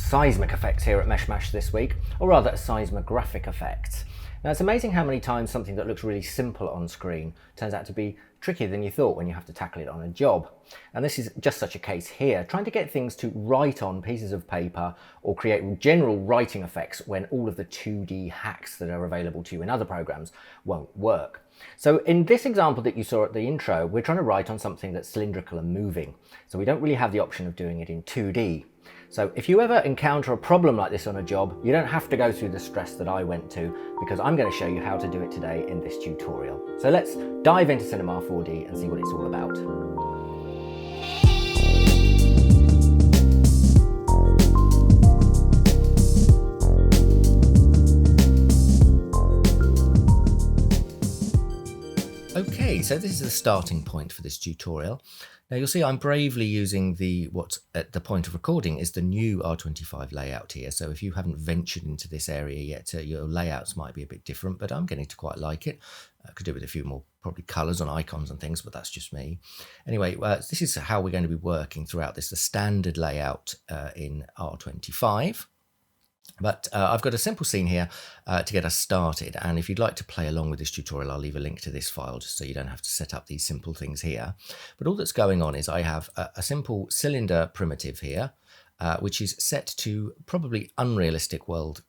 seismic effects here at Meshmash this week, or rather seismographic effects. Now it's amazing how many times something that looks really simple on screen turns out to be trickier than you thought when you have to tackle it on a job. And this is just such a case here, trying to get things to write on pieces of paper or create general writing effects when all of the 2D hacks that are available to you in other programs won't work. So in this example that you saw at the intro, we're trying to write on something that's cylindrical and moving. So we don't really have the option of doing it in 2D. So if you ever encounter a problem like this on a job, you don't have to go through the stress that I went to, because I'm going to show you how to do it today in this tutorial. So let's dive into Cinema4D and see what it's all about. Okay, so this is the starting point for this tutorial. Now you'll see I'm bravely using what at the point of recording is the new R25 layout here. So if you haven't ventured into this area yet, your layouts might be a bit different, but I'm getting to quite like it. I could do with a few more probably colours on icons and things, but that's just me. Anyway, this is how we're going to be working throughout this, the standard layout in R25. But I've got a simple scene here to get us started, and if you'd like to play along with this tutorial, I'll leave a link to this file just so you don't have to set up these simple things here. But all that's going on is I have a simple cylinder primitive here, which is set to probably unrealistic world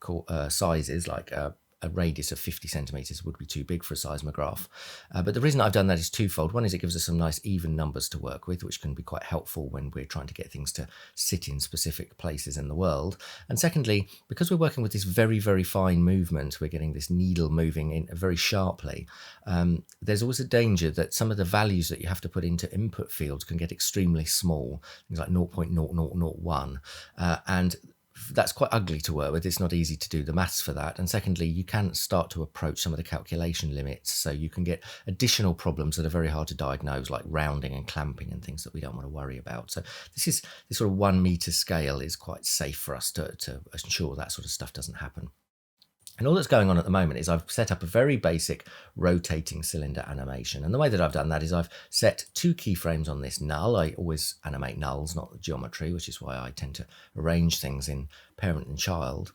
sizes, like a radius of 50 centimeters would be too big for a seismograph. But the reason I've done that is twofold. One is it gives us some nice even numbers to work with, which can be quite helpful when we're trying to get things to sit in specific places in the world. And secondly, because we're working with this very, very fine movement, we're getting this needle moving in very sharply. There's always a danger that some of the values that you have to put into input fields can get extremely small, things like 0.0001. And that's quite ugly to work with. It's not easy to do the maths for that. And secondly, you can start to approach some of the calculation limits. So you can get additional problems that are very hard to diagnose, like rounding and clamping and things that we don't want to worry about. So this sort of 1 meter scale is quite safe for us to ensure that sort of stuff doesn't happen. And all that's going on at the moment is I've set up a very basic rotating cylinder animation. And the way that I've done that is I've set 2 keyframes on this null. I always animate nulls, not the geometry, which is why I tend to arrange things in parent and child.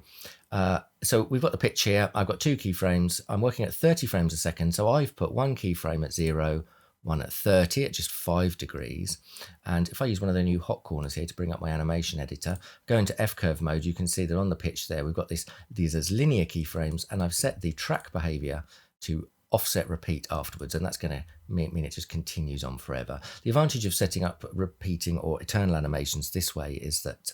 So we've got the pitch here. I've got 2 keyframes. I'm working at 30 frames a second. So I've put 1 keyframe at 0, 1 at 30 at just 5 degrees. And if I use one of the new hot corners here to bring up my animation editor, go into F-curve mode, you can see that on the pitch there, we've got these as linear keyframes, and I've set the track behavior to offset repeat afterwards, and that's going to mean it just continues on forever. The advantage of setting up repeating or eternal animations this way is that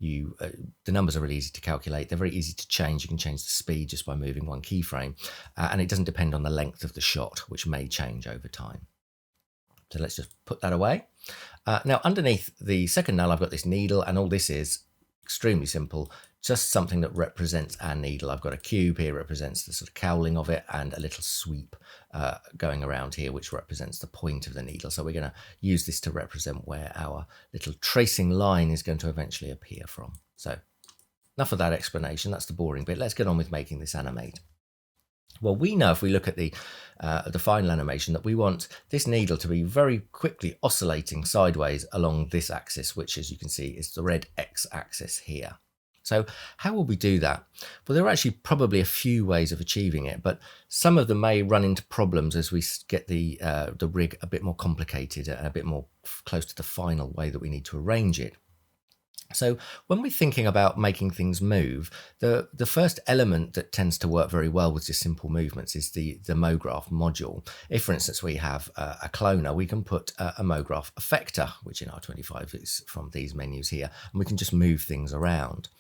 the numbers are really easy to calculate. They're very easy to change. You can change the speed just by moving 1 keyframe, and it doesn't depend on the length of the shot, which may change over time. So let's just put that away. Now underneath the second null, I've got this needle, and all this is extremely simple. Just something that represents our needle. I've got a cube here, represents the sort of cowling of it, and a little sweep going around here, which represents the point of the needle. So we're going to use this to represent where our little tracing line is going to eventually appear from. So enough of that explanation. That's the boring bit. Let's get on with making this animate. Well, we know if we look at the final animation that we want this needle to be very quickly oscillating sideways along this axis, which, as you can see, is the red x-axis here. So how will we do that? Well, there are actually probably a few ways of achieving it, but some of them may run into problems as we get the rig a bit more complicated and a bit more close to the final way that we need to arrange it. So when we're thinking about making things move, the first element that tends to work very well with just simple movements is the MoGraph module. If, for instance, we have a cloner, we can put a MoGraph effector, which in R25 is from these menus here, and we can just move things around.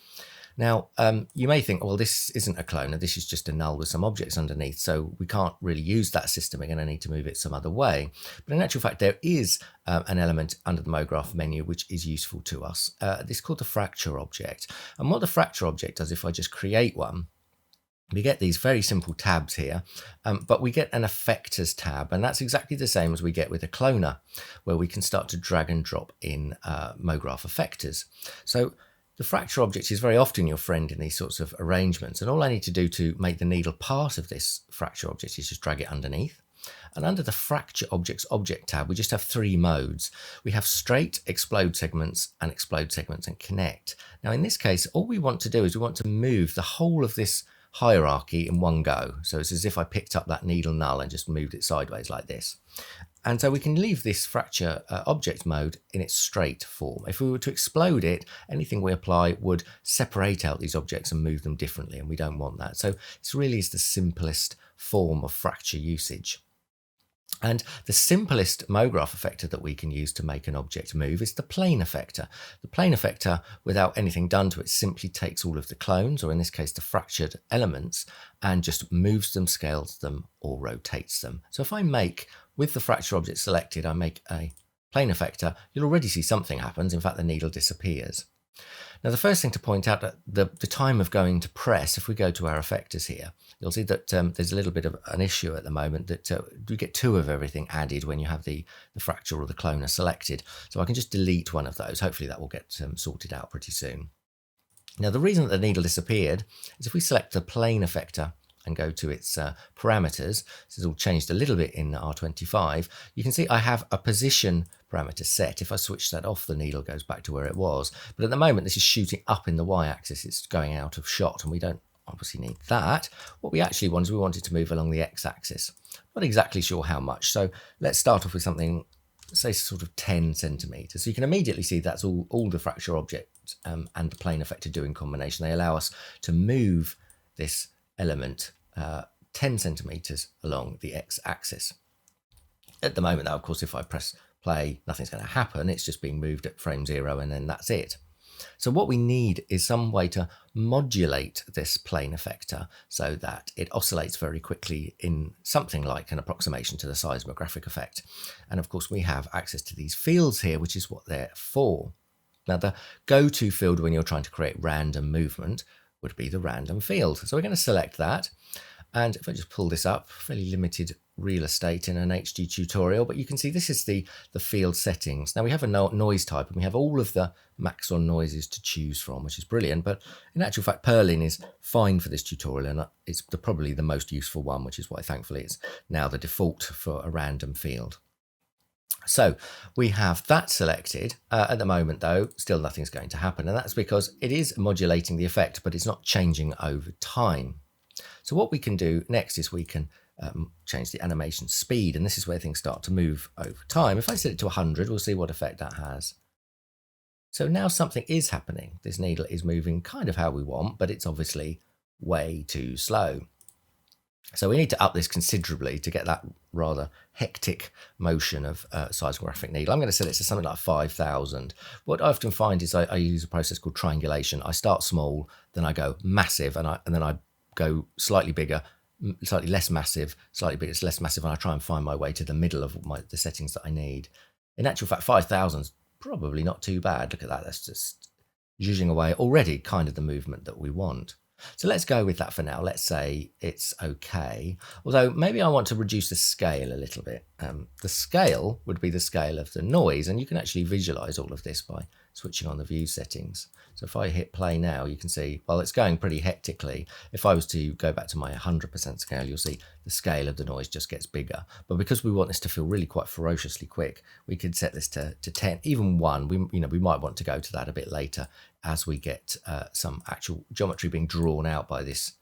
Now, you may think, well, this isn't a cloner, this is just a null with some objects underneath, so we can't really use that system, we're going to need to move it some other way. But in actual fact, there is an element under the MoGraph menu which is useful to us. This is called the fracture object. And what the fracture object does, if I just create one, we get these very simple tabs here, but we get an effectors tab, and that's exactly the same as we get with a cloner, where we can start to drag and drop in MoGraph effectors. So the fracture object is very often your friend in these sorts of arrangements, and all I need to do to make the needle part of this fracture object is just drag it underneath. And under the Fracture Objects Object tab, we just have three modes. We have Straight, Explode Segments, and Explode Segments and Connect. Now in this case, all we want to do is we want to move the whole of this hierarchy in one go. So it's as if I picked up that needle null and just moved it sideways like this. And so we can leave this fracture object mode in its straight form. If we were to explode it, anything we apply would separate out these objects and move them differently, and we don't want that. So this really is the simplest form of fracture usage. And the simplest MoGraph effector that we can use to make an object move is the plane effector. The plane effector, without anything done to it, simply takes all of the clones, or in this case the fractured elements, and just moves them, scales them, or rotates them. So if I make, with the fracture object selected, I make a plane effector, you'll already see something happens. In fact, the needle disappears. Now, the first thing to point out, that the time of going to press, if we go to our effectors here, you'll see that there's a little bit of an issue at the moment, that we get two of everything added when you have the fracture or the cloner selected. So I can just delete one of those. Hopefully that will get sorted out pretty soon. Now, the reason that the needle disappeared is if we select the plane effector and go to its parameters, this is all changed a little bit in R25, you can see I have a position parameter set. If I switch that off, the needle goes back to where it was. But at the moment, this is shooting up in the y-axis. It's going out of shot, and we don't obviously need that. What we actually want is we want it to move along the x-axis. Not exactly sure how much. So let's start off with something, say sort of 10 centimeters. So you can immediately see that's all the fracture object and the plane effector do in combination. They allow us to move this element 10 centimeters along the x-axis. At the moment, though, of course, if I press play, nothing's going to happen. It's just being moved at frame 0, and then that's it. So what we need is some way to modulate this plane effector so that it oscillates very quickly in something like an approximation to the seismographic effect. And of course, we have access to these fields here, which is what they're for. Now, the go-to field when you're trying to create random movement would be the random field. So we're going to select that. And if I just pull this up, fairly limited real estate in an HD tutorial, but you can see this is the field settings. Now we have a noise type, and we have all of the Maxon noises to choose from, which is brilliant. But in actual fact, Perlin is fine for this tutorial, and it's probably the most useful one, which is why thankfully it's now the default for a random field. So we have that selected. At the moment, though, still nothing's going to happen, and that's because it is modulating the effect, but it's not changing over time. So what we can do next is we can change the animation speed, and this is where things start to move over time. If I set it to 100, we'll see what effect that has. So now something is happening. This needle is moving kind of how we want, but it's obviously way too slow. So we need to up this considerably to get that rather hectic motion of seismographic needle. I'm going to set it to something like 5,000. What I often find is I use a process called triangulation. I start small, then I go massive, and then I go slightly bigger, slightly less massive, slightly bigger, less massive, and I try and find my way to the middle of the settings that I need. In actual fact, 5,000 is probably not too bad. Look at that. That's just zhuzhing away already kind of the movement that we want. So let's go with that for now. Let's say it's okay. Although maybe I want to reduce the scale a little bit. The scale would be the scale of the noise, and you can actually visualize all of this by switching on the view settings. So if I hit play now, you can see, well, it's going pretty hectically. If I was to go back to my 100% scale, you'll see the scale of the noise just gets bigger. But because we want this to feel really quite ferociously quick, we could set this to 10, even 1. We might want to go to that a bit later as we get some actual geometry being drawn out by this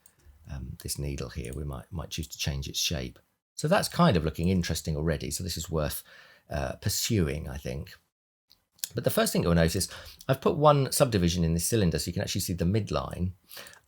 needle here. We might choose to change its shape. So that's kind of looking interesting already. So this is worth pursuing, I think. But the first thing you'll notice, I've put one subdivision in this cylinder so you can actually see the midline.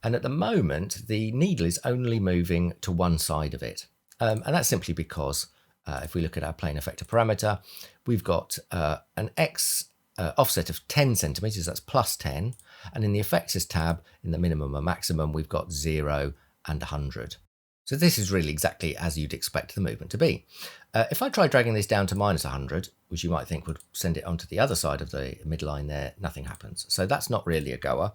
And at the moment, the needle is only moving to one side of it. And that's simply because if we look at our plane effector parameter, we've got an X offset of 10 centimeters, that's plus 10. And in the effectors tab, in the minimum and maximum, we've got 0 and 100. So this is really exactly as you'd expect the movement to be. If I try dragging this down to minus 100, which you might think would send it onto the other side of the midline there, nothing happens. So that's not really a goer.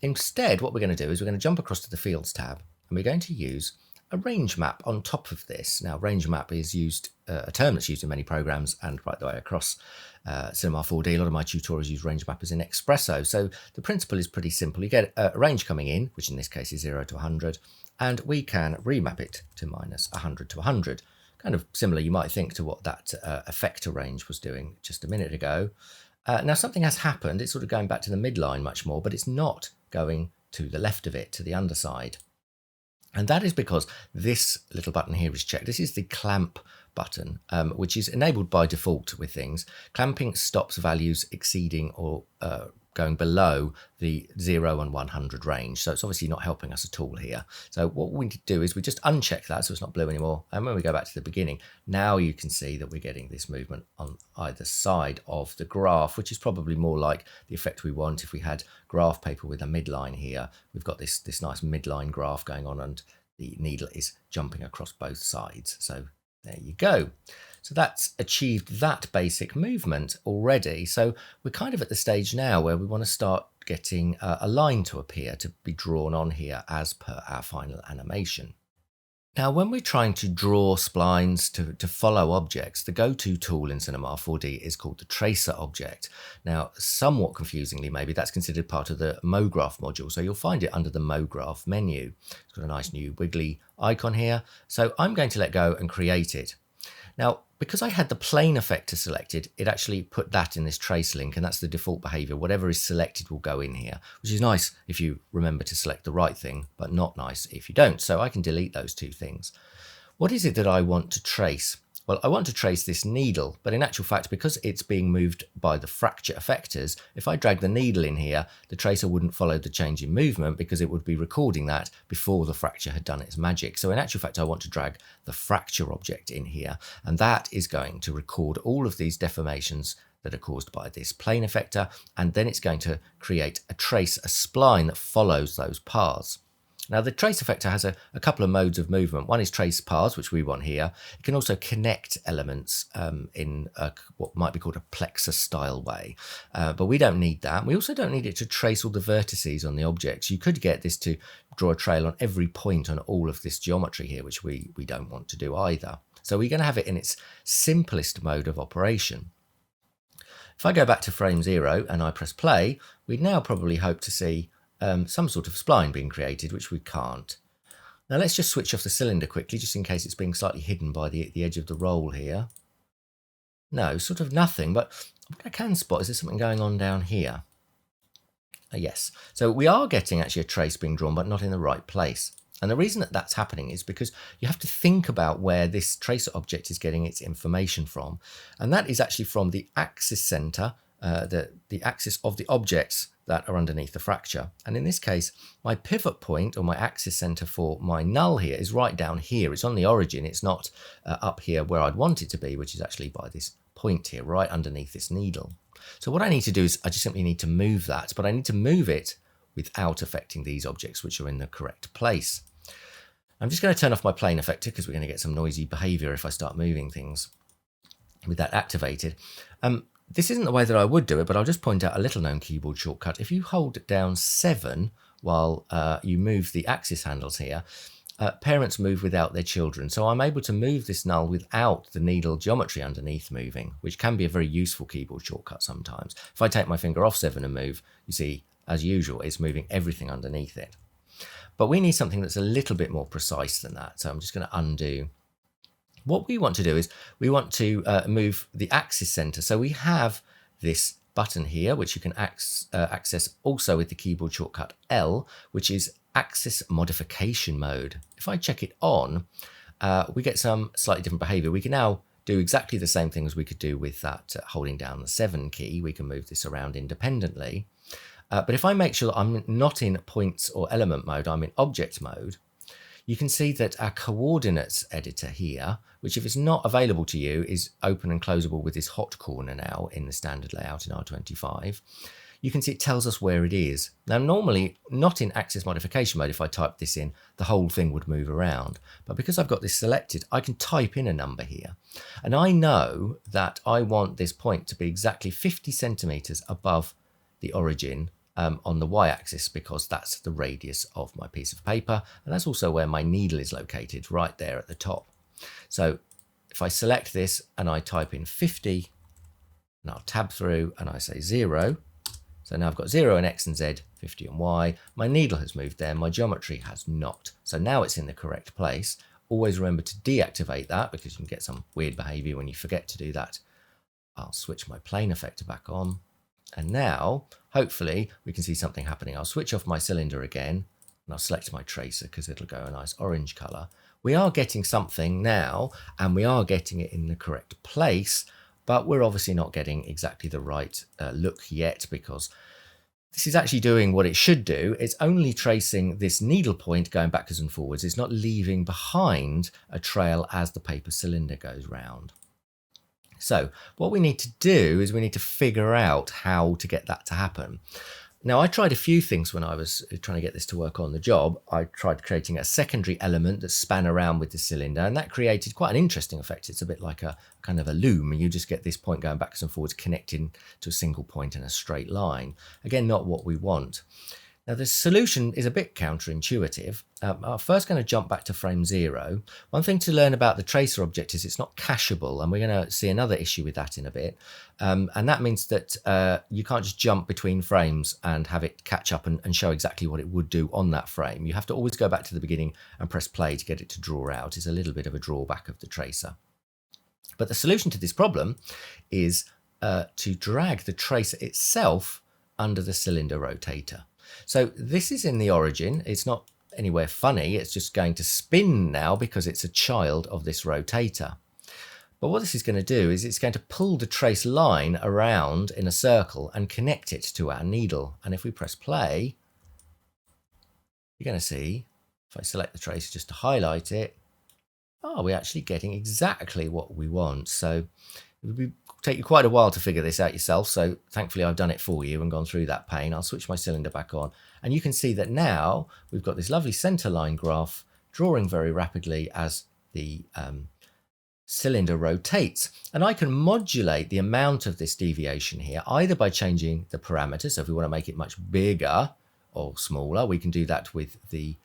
Instead, what we're going to do is we're going to jump across to the Fields tab, and we're going to use a range map on top of this. Now, range map is used, a term that's used in many programs, and right the way across Cinema4D, a lot of my tutorials use range mappers in Espresso. So the principle is pretty simple. You get a range coming in, which in this case is 0 to 100, and we can remap it to minus 100 to 100. kind of similar, you might think, to what that effector range was doing just a minute ago. Now something has happened. It's sort of going back to the midline much more, but it's not going to the left of it, to the underside. And that is because this little button here is checked. This is the clamp button, which is enabled by default with things. Clamping stops values exceeding or going below the 0 and 100 range. So it's obviously not helping us at all here. So what we need to do is we just uncheck that so it's not blue anymore. And when we go back to the beginning, now you can see that we're getting this movement on either side of the graph, which is probably more like the effect we want if we had graph paper with a midline here. We've got this nice midline graph going on and the needle is jumping across both sides. So there you go. So that's achieved that basic movement already. So we're kind of at the stage now where we want to start getting a line to appear, to be drawn on here as per our final animation. Now, when we're trying to draw splines to follow objects, the go-to tool in Cinema4D is called the tracer object. Now, somewhat confusingly, maybe that's considered part of the MoGraph module. So you'll find it under the MoGraph menu. It's got a nice new wiggly icon here. So I'm going to let go and create it. Now, because I had the plane effector selected, it actually put that in this trace link, and that's the default behavior. Whatever is selected will go in here, which is nice if you remember to select the right thing, but not nice if you don't. So I can delete those two things. What is it that I want to trace? Well, I want to trace this needle, but in actual fact, because it's being moved by the fracture effectors, if I drag the needle in here, the tracer wouldn't follow the change in movement because it would be recording that before the fracture had done its magic. So in actual fact, I want to drag the fracture object in here, and that is going to record all of these deformations that are caused by this plane effector, and then it's going to create a trace, a spline that follows those paths. Now, the trace effector has a couple of modes of movement. One is trace paths, which we want here. It can also connect elements in what might be called a plexus style way, but we don't need that. We also don't need it to trace all the vertices on the objects. You could get this to draw a trail on every point on all of this geometry here, which we don't want to do either. So we're going to have it in its simplest mode of operation. If I go back to frame 0 and I press play, we'd now probably hope to see some sort of spline being created, which we can't. Now let's just switch off the cylinder quickly, just in case it's being slightly hidden by the edge of the roll here. No, sort of nothing, but what I can spot is there's something going on down here. Yes, so we are getting actually a trace being drawn, but not in the right place. And the reason that that's happening is because you have to think about where this tracer object is getting its information from. And that is actually from the axis center, the axis of the objects that are underneath the fracture. And in this case, my pivot point or my axis center for my null here is right down here. It's on the origin. It's not up here where I'd want it to be, which is actually by this point here, right underneath this needle. So what I need to do is I just simply need to move that, but I need to move it without affecting these objects, which are in the correct place. I'm just going to turn off my plane effector because we're going to get some noisy behavior if I start moving things with that activated. This isn't the way that I would do it, but I'll just point out a little known keyboard shortcut. If you hold down 7 while you move the axis handles here, parents move without their children. So I'm able to move this null without the needle geometry underneath moving, which can be a very useful keyboard shortcut sometimes. If I take my finger off 7 and move, you see, as usual, it's moving everything underneath it. But we need something that's a little bit more precise than that. So I'm just going to undo. What we want to do is we want to move the axis center. So we have this button here, which you can access also with the keyboard shortcut L, which is axis modification mode. If I check it on, we get some slightly different behavior. We can now do exactly the same thing as we could do with that holding down the 7 key. We can move this around independently. But if I make sure that I'm not in points or element mode, I'm in object mode, you can see that our coordinates editor here, which if it's not available to you, is open and closable with this hot corner now in the standard layout in R25. You can see it tells us where it is. Now, normally, not in axis modification mode, if I type this in, the whole thing would move around. But because I've got this selected, I can type in a number here. And I know that I want this point to be exactly 50 centimeters above the origin on the y-axis, because that's the radius of my piece of paper, and that's also where my needle is located, right there at the top. So if I select this and I type in 50, and I'll tab through and I say 0, so now I've got 0 in x and z, 50 and y, my needle has moved there, my geometry has not. So now it's in the correct place. always remember to deactivate that because you can get some weird behavior when you forget to do that. I'll switch my plane effector back on. And now, hopefully, we can see something happening. I'll switch off my cylinder again, and I'll select my tracer because it'll go a nice orange color. We are getting something now, and we are getting it in the correct place, but we're obviously not getting exactly the right look yet because this is actually doing what it should do. It's only tracing this needle point going backwards and forwards. It's not leaving behind a trail as the paper cylinder goes round. So what we need to do is we need to figure out how to get that to happen. Now, I tried a few things when I was trying to get this to work on the job. I tried creating a secondary element that span around with the cylinder, and that created quite an interesting effect. It's a bit like a kind of a loom, and you just get this point going backwards and forwards connecting to a single point in a straight line. Again, not what we want. Now, the solution is a bit counterintuitive. I'm first going to jump back to frame 0. One thing to learn about the tracer object is it's not cacheable, and we're going to see another issue with that in a bit. And that means that you can't just jump between frames and have it catch up and show exactly what it would do on that frame. You have to always go back to the beginning and press play to get it to draw out. It's a little bit of a drawback of the tracer. But the solution to this problem is to drag the tracer itself under the cylinder rotator. So this is in the origin. It's not anywhere funny. It's just going to spin now because it's a child of this rotator. But what this is going to do is it's going to pull the trace line around in a circle and connect it to our needle. And if we press play, you're going to see, if I select the tracer just to highlight it, we're actually getting exactly what we want. So it would take you quite a while to figure this out yourself. So thankfully I've done it for you and gone through that pain. I'll switch my cylinder back on, and you can see that now we've got this lovely center line graph drawing very rapidly as the cylinder rotates. And I can modulate the amount of this deviation here either by changing the parameters. So if we want to make it much bigger or smaller, we can do that with the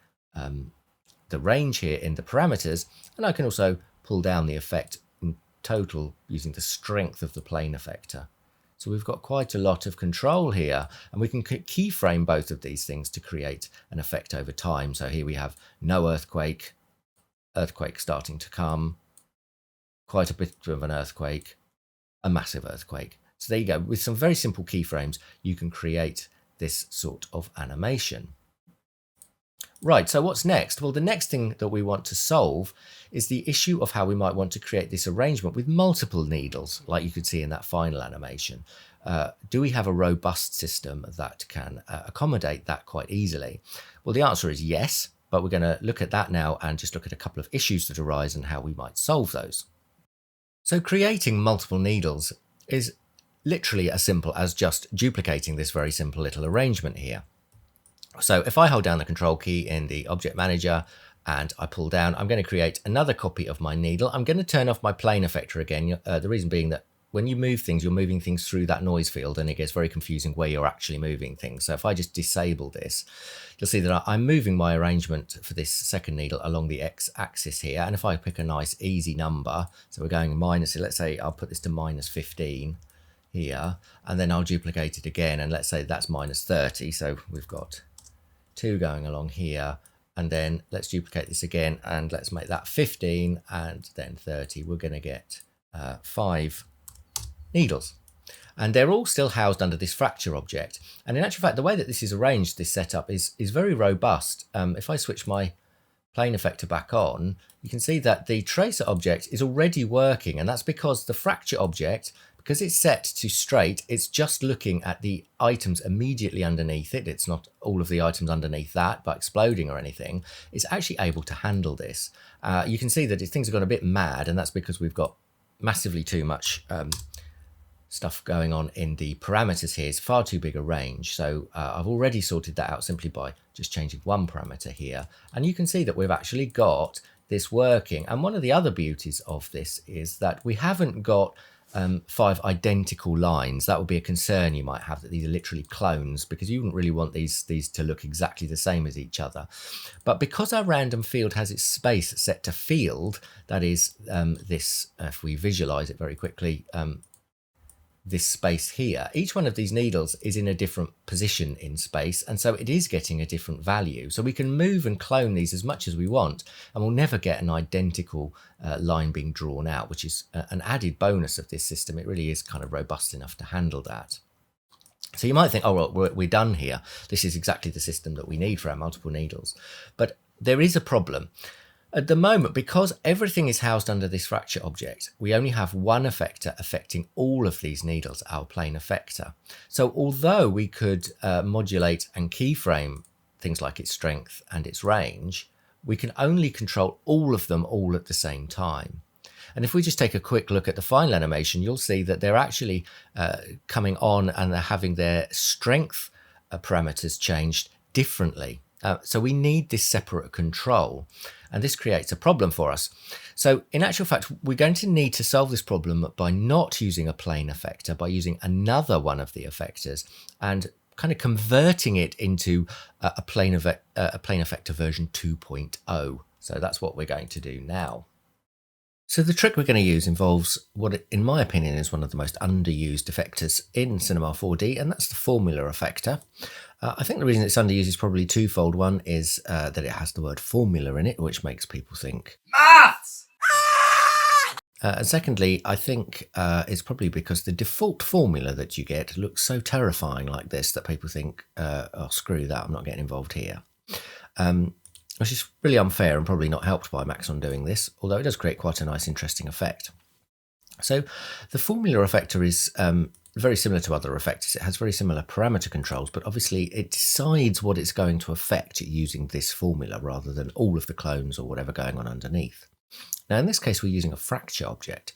range here in the parameters. And I can also pull down the effect in total using the strength of the plane effector. So we've got quite a lot of control here, and we can keyframe both of these things to create an effect over time. So here we have no earthquake, earthquake starting to come, quite a bit of an earthquake, a massive earthquake. So there you go. With some very simple keyframes, you can create this sort of animation. Right, so what's next? Well, the next thing that we want to solve is the issue of how we might want to create this arrangement with multiple needles, like you could see in that final animation. Do we have a robust system that can accommodate that quite easily? Well, the answer is yes, but we're going to look at that now and just look at a couple of issues that arise and how we might solve those. So creating multiple needles is literally as simple as just duplicating this very simple little arrangement here. So if I hold down the control key in the object manager and I pull down, I'm going to create another copy of my needle. I'm going to turn off my plane effector again. The reason being that when you move things, you're moving things through that noise field and it gets very confusing where you're actually moving things. So if I just disable this, you'll see that I'm moving my arrangement for this second needle along the x-axis here. And if I pick a nice easy number, so we're going minus, let's say I'll put this to minus 15 here, and then I'll duplicate it again. And let's say that's minus 30. So we've got 2 going along here, and then let's duplicate this again and let's make that 15 and then 30. We're going to get 5 needles, and they're all still housed under this fracture object. And in actual fact, the way that this is arranged, this setup is very robust. If I switch my plane effector back on, you can see that the tracer object is already working, and that's because the fracture object, because it's set to straight, it's just looking at the items immediately underneath it. It's not all of the items underneath that, but exploding or anything. It's actually able to handle this. You can see that things have gone a bit mad, and that's because we've got massively too much stuff going on in the parameters here. It's far too big a range. So I've already sorted that out simply by just changing one parameter here. And you can see that we've actually got this working. And one of the other beauties of this is that we haven't got 5 identical lines. That would be a concern you might have, that these are literally clones, because you wouldn't really want these to look exactly the same as each other. But because our random field has its space set to field, that is this, if we visualize it very quickly, this space here, each one of these needles is in a different position in space, and so it is getting a different value. So we can move and clone these as much as we want, and we'll never get an identical line being drawn out, which is an added bonus of this system. It really is kind of robust enough to handle that. So you might think, oh, well, we're done here. This is exactly the system that we need for our multiple needles. But there is a problem. At the moment, because everything is housed under this fracture object, we only have one effector affecting all of these needles, our plane effector. So although we could modulate and keyframe things like its strength and its range, we can only control all of them all at the same time. And if we just take a quick look at the final animation, you'll see that they're actually coming on and they're having their strength parameters changed differently. So we need this separate control, and this creates a problem for us. So in actual fact, we're going to need to solve this problem by not using a plane effector, by using another one of the effectors and kind of converting it into a plane effector version 2.0. So that's what we're going to do now. So the trick we're going to use involves what, in my opinion, is one of the most underused effectors in Cinema4D, and that's the formula effector. I think the reason it's underused is probably twofold. One is that it has the word formula in it, which makes people think maths! And secondly, I think it's probably because the default formula that you get looks so terrifying like this that people think, oh, screw that, I'm not getting involved here. Which is really unfair and probably not helped by Maxon doing this, although it does create quite a nice, interesting effect. So the formula effector is very similar to other effectors. It has very similar parameter controls, but obviously it decides what it's going to affect using this formula rather than all of the clones or whatever going on underneath. Now, in this case, we're using a fracture object.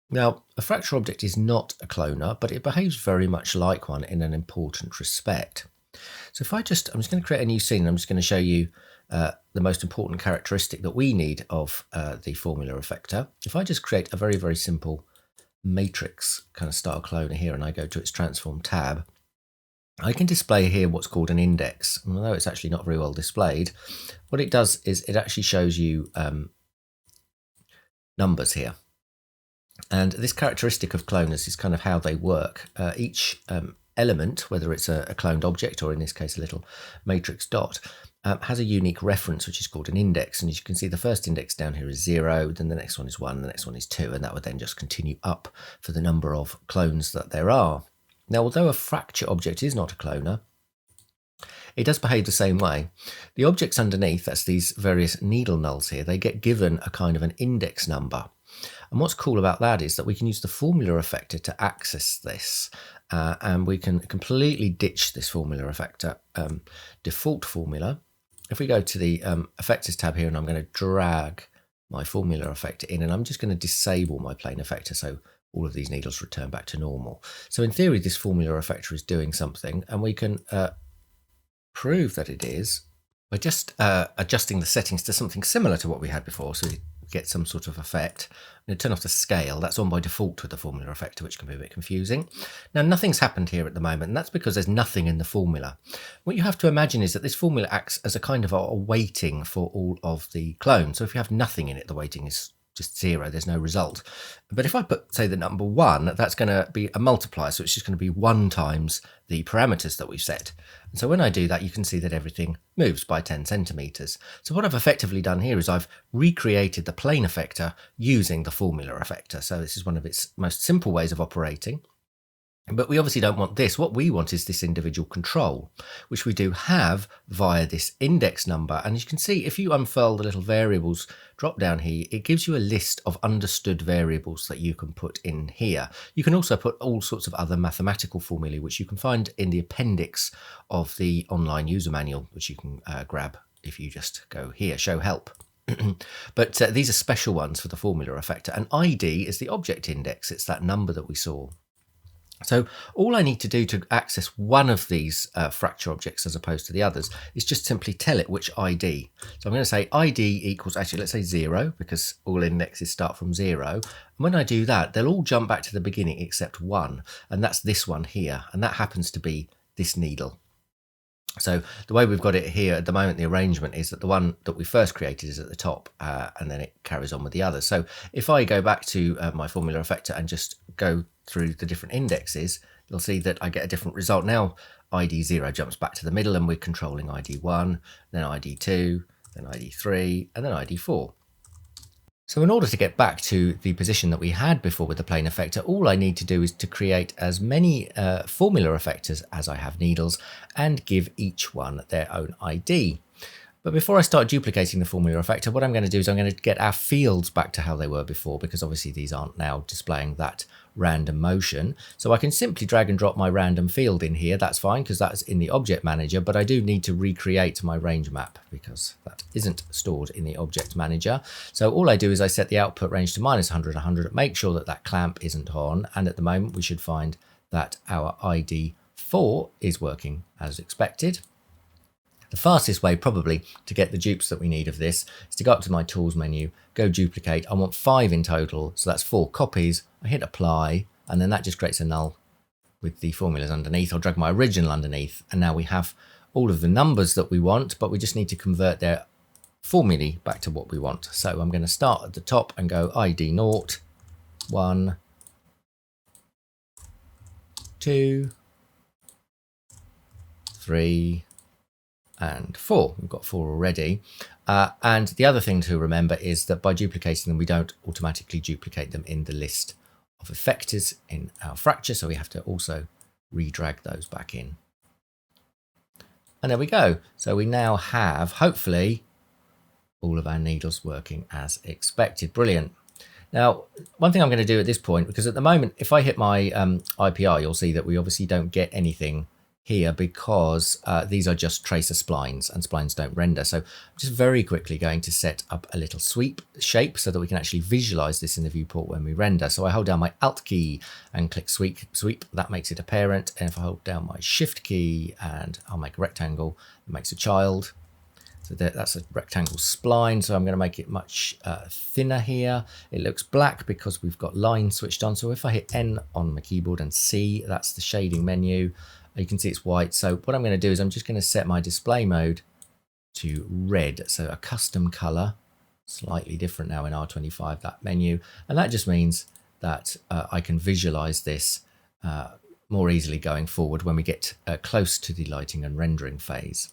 Now, a fracture object is not a cloner, but it behaves very much like one in an important respect. So if I'm just going to create a new scene, and I'm just going to show you the most important characteristic that we need of the formula effector. If I just create a very, very simple matrix kind of style cloner here, and I go to its transform tab, I can display here what's called an index. And although it's actually not very well displayed, what it does is it actually shows you numbers here. And this characteristic of cloners is kind of how they work. Each element, whether it's a cloned object or in this case a little matrix dot, has a unique reference which is called an index, and as you can see the first index down here is 0, then the next one is 1, the next one is 2, and that would then just continue up for the number of clones that there are. Now, although a fracture object is not a cloner, it does behave the same way. The objects underneath, that's these various needle nulls here, they get given a kind of an index number. And what's cool about that is that we can use the formula effector to access this, and we can completely ditch this formula effector default formula. If we go to the effectors tab here, and I'm going to drag my formula effector in, and I'm just going to disable my plane effector so all of these needles return back to normal. So in theory, this formula effector is doing something, and we can prove that it is by just adjusting the settings to something similar to what we had before, so we get some sort of effect. I'm going to turn off the scale. That's on by default with the formula effector, which can be a bit confusing. Now, nothing's happened here at the moment, and that's because there's nothing in the formula. What you have to imagine is that this formula acts as a kind of a weighting for all of the clones. So if you have nothing in it, the weighting is just 0, there's no result. But if I put, say, the number 1, that's going to be a multiplier, so it's just going to be 1 times the parameters that we've set. And so when I do that, you can see that everything moves by 10 centimeters. So what I've effectively done here is I've recreated the plane effector using the formula effector. So this is one of its most simple ways of operating. But we obviously don't want this. What we want is this individual control, which we do have via this index number. And as you can see, if you unfurl the little variables drop down here, it gives you a list of understood variables that you can put in here. You can also put all sorts of other mathematical formulae, which you can find in the appendix of the online user manual, which you can grab if you just go here, show help. But these are special ones for the formula effector. And ID is the object index. It's that number that we saw. So all I need to do to access one of these fracture objects as opposed to the others is just simply tell it which ID. So I'm going to say ID equals, actually let's say 0, because all indexes start from 0. And when I do that, they'll all jump back to the beginning except one, and that's this one here, and that happens to be this needle. So the way we've got it here at the moment, the arrangement is that the one that we first created is at the top, and then it carries on with the others. So if I go back to my formula effector and just go through the different indexes, you'll see that I get a different result. Now ID 0 jumps back to the middle and we're controlling ID 1, then ID 2, then ID 3, and then ID 4. So in order to get back to the position that we had before with the plane effector, all I need to do is to create as many formula effectors as I have needles and give each one their own ID. But before I start duplicating the formula effector, what I'm going to do is I'm going to get our fields back to how they were before, because obviously these aren't now displaying that random motion. So I can simply drag and drop my random field in here. That's fine because that's in the object manager, but I do need to recreate my range map because that isn't stored in the object manager. So all I do is I set the output range to -100, 100, make sure that that clamp isn't on. And at the moment we should find that our ID 4 is working as expected. The fastest way probably to get the dupes that we need of this is to go up to my tools menu, go duplicate. I want 5 in total, so that's 4 copies. I hit apply, and then that just creates a null with the formulas underneath. I'll drag my original underneath, and now we have all of the numbers that we want, but we just need to convert their formulae back to what we want. So I'm going to start at the top and go ID 0, 1, 2, 3, and 4. We've got 4 already. And the other thing to remember is that by duplicating them, we don't automatically duplicate them in the list of effectors in our fracture. So we have to also redrag those back in. And there we go. So we now have, hopefully, all of our needles working as expected. Brilliant. Now, one thing I'm going to do at this point, because at the moment, if I hit my IPR, you'll see that we obviously don't get anything here because these are just tracer splines and splines don't render. So I'm just very quickly going to set up a little sweep shape so that we can actually visualize this in the viewport when we render. So I hold down my Alt key and click sweep. That makes it a parent. And if I hold down my Shift key and I'll make a rectangle, it makes a child. So that's a rectangle spline. So I'm going to make it much thinner here. It looks black because we've got lines switched on. So if I hit N on my keyboard and C, that's the shading menu. You can see it's white. So what I'm going to do is I'm just going to set my display mode to red. So a custom color, slightly different now in R25, that menu. And that just means that I can visualize this more easily going forward when we get close to the lighting and rendering phase.